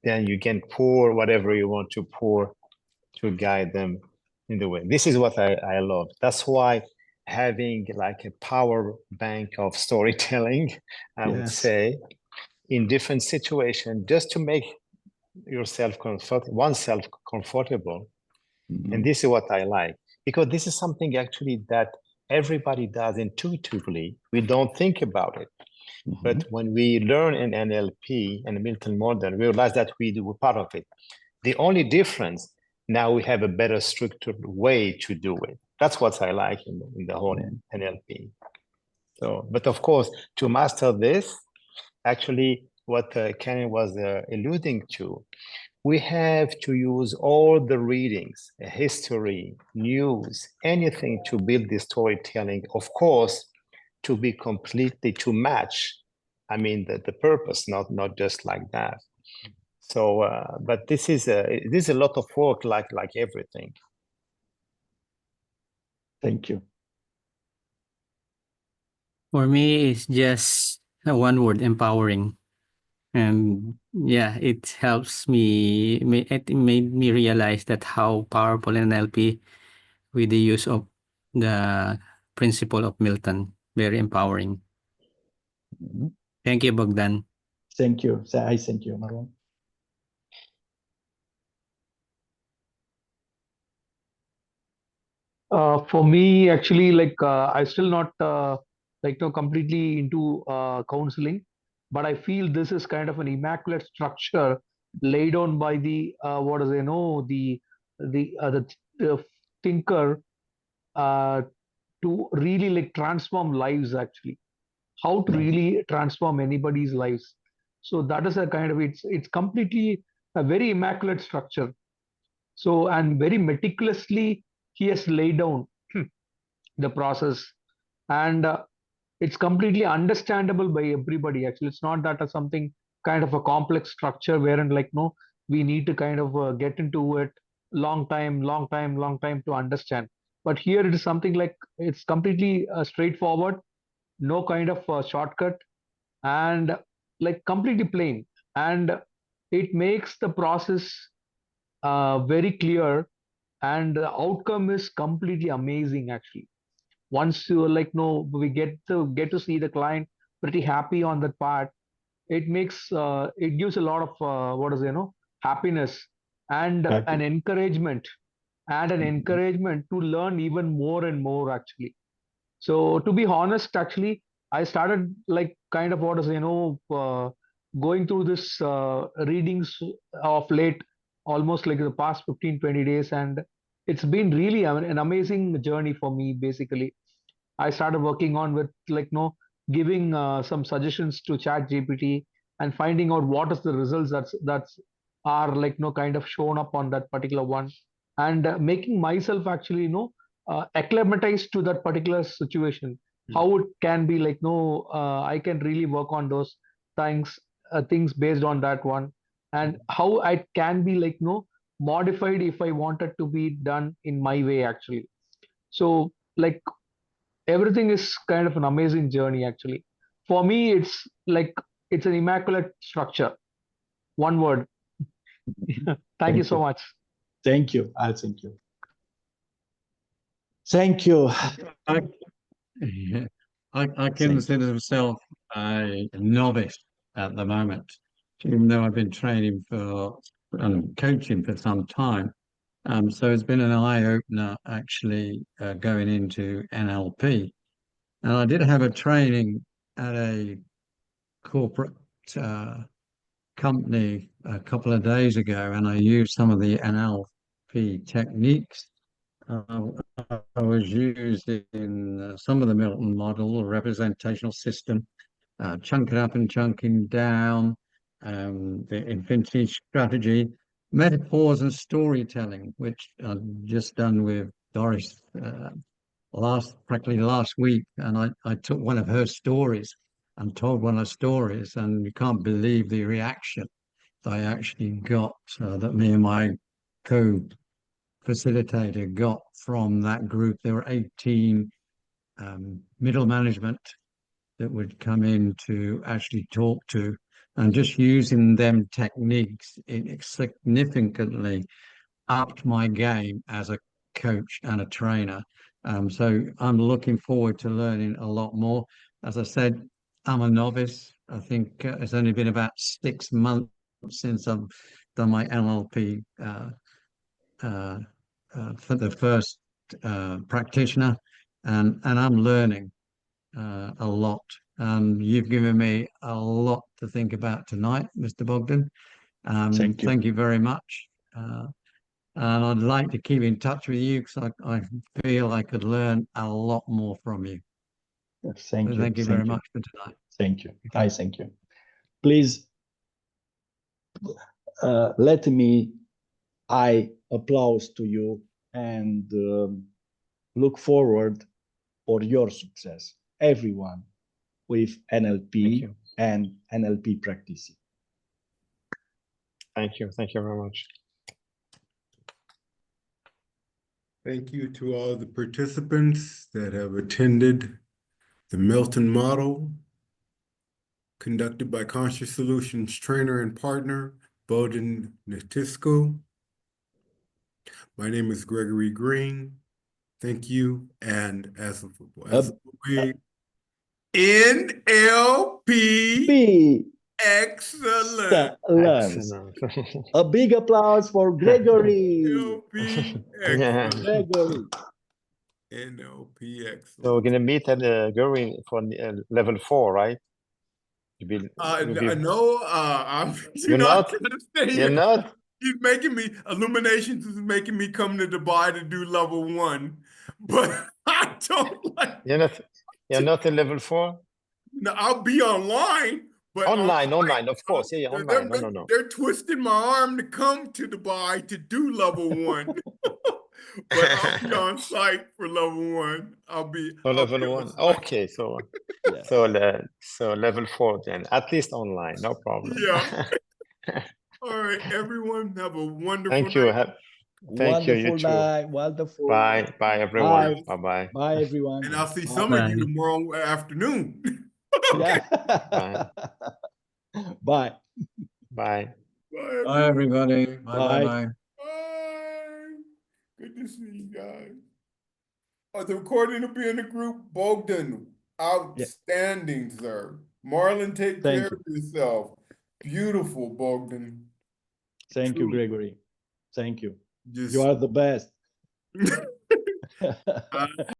then you can pour whatever you want to pour to guide them in the way. This is what I love. That's why having like a power bank of storytelling, I would Yes. say, in different situations, just to make yourself oneself comfortable. Mhm. And this is what I like, because this is something actually that everybody does intuitively. We don't think about it. Mhm. But when we learn in NLP and Milton model, we realize that we're part of it. The only difference, now we have a better structured way to do it. That's what I like in the whole NLP. So, but of course, to master this, actually what Ken was alluding to, we have to use all the readings, history, news, anything to build this storytelling, of course, to be completely to match, I mean, the purpose, not just like that. So, but this is a lot of work, like everything. Thank you. For me, it's just one word: empowering. And yeah, it helps me. It made me realize that how powerful NLP with the use of the principle of Milton. Very empowering. Mhm. Thank you, Bogdan. Thank you. I thank you, Marwan. For me, actually, like I still not completely into counseling, but I feel this is kind of an immaculate structure laid on by the what is the thinker uh, to really like transform lives actually, how to really transform anybody's lives. So that is a kind of it's completely a very immaculate structure. So and very meticulously he has laid down the process, and it's completely understandable by everybody actually. It's not that something kind of a complex structure wherein like no, we need to kind of get into it long time to understand. But here it is something like it's completely straightforward, no kind of shortcut, and like completely plain, and it makes the process very clear, and the outcome is completely amazing actually. Once you like no, we get to see the client pretty happy on that part. It makes it gives a lot of what is happiness, and an Happy. encouragement, Mhm. to learn even more and more actually. So to be honest, actually, I started like kind of what is going through this readings of late, almost like the past 15-20 days, and it's been really an amazing journey for me. Basically, I started working on with like no giving some suggestions to Chat GPT and finding out what is the results that's are like no kind of shown up on that particular one, and making myself actually acclimatized to that particular situation. How it can be like no, I can really work on those things based on that one, and how I can be like no modified if I wanted to be done in my way actually. So like everything is kind of an amazing journey actually. For me, it's like it's an immaculate structure. One word. Thank you Thank so you. much. Thank you. I thank you. Thank you. I, I Thank consider myself a novice at the moment, even though I've been training for and coaching for some time. So it's been an eye opener actually going into NLP. And I did have a training at a corporate company a couple of days ago, and I used some of the NLP techniques. I was using some of the Milton model, the representational system, chunking up and chunking down, the infinity strategy, metaphors and storytelling, which I've just done with Doris practically last week. And I took one of her stories and told one of her stories, and you can't believe the reaction that I actually got, that me and my co-facilitator got from that group. There were 18 middle management that would come in to actually talk to, and just using them techniques, it significantly upped my game as a coach and a trainer. So I'm looking forward to learning a lot more. As I said, I'm a novice. I think it's only been about 6 months since I've done my NLP for the first practitioner, and I'm learning a lot. You've given me a lot to think about tonight, Mr. Bogdan. Thank you. Thank you very much. And I'd like to keep in touch with you because I feel I could learn a lot more from you. Thank you. Thank you very much for tonight. Thank you. I thank you. Please let me applause to you and look forward for your success, everyone with NLP and NLP practicing. Thank you. Thank you very much. Thank you to all the participants that have attended the Milton model conducted by Conscious Solutions trainer and partner, Bogdan Nitescu. My name is Gregory Greene. Thank you. And as we NLP excellent. Excellent. A big applause for Gregory. NLP excellent. Gregory. NLP excellent. So we're gonna meet at Gregory for level 4, right? No, You're not. You're not. He's making me, Illuminations is making me come to Dubai to do level 1, but I don't like. You're not in level 4. No, I'll be online, but online, of course. Yeah, online. No. They're twisting my arm to come to Dubai to do level 1, but I'll be on site for level 1. I'll be level 1. Okay, so yes. so level 4 then, at least online, no problem. Yeah. All right, everyone, have a wonderful Thank you. Thank you. You too. Wonderful. Bye, everyone. Bye. Bye, everyone. And I'll see some of you tomorrow afternoon. Yeah. Bye. Bye, everybody. Bye. Bye. Good to see you guys. The recording will be in the group. Bogdan, outstanding, sir. Marlon, take care of yourself. Beautiful, Bogdan. Thank you, Gregory. Thank you. You are the best.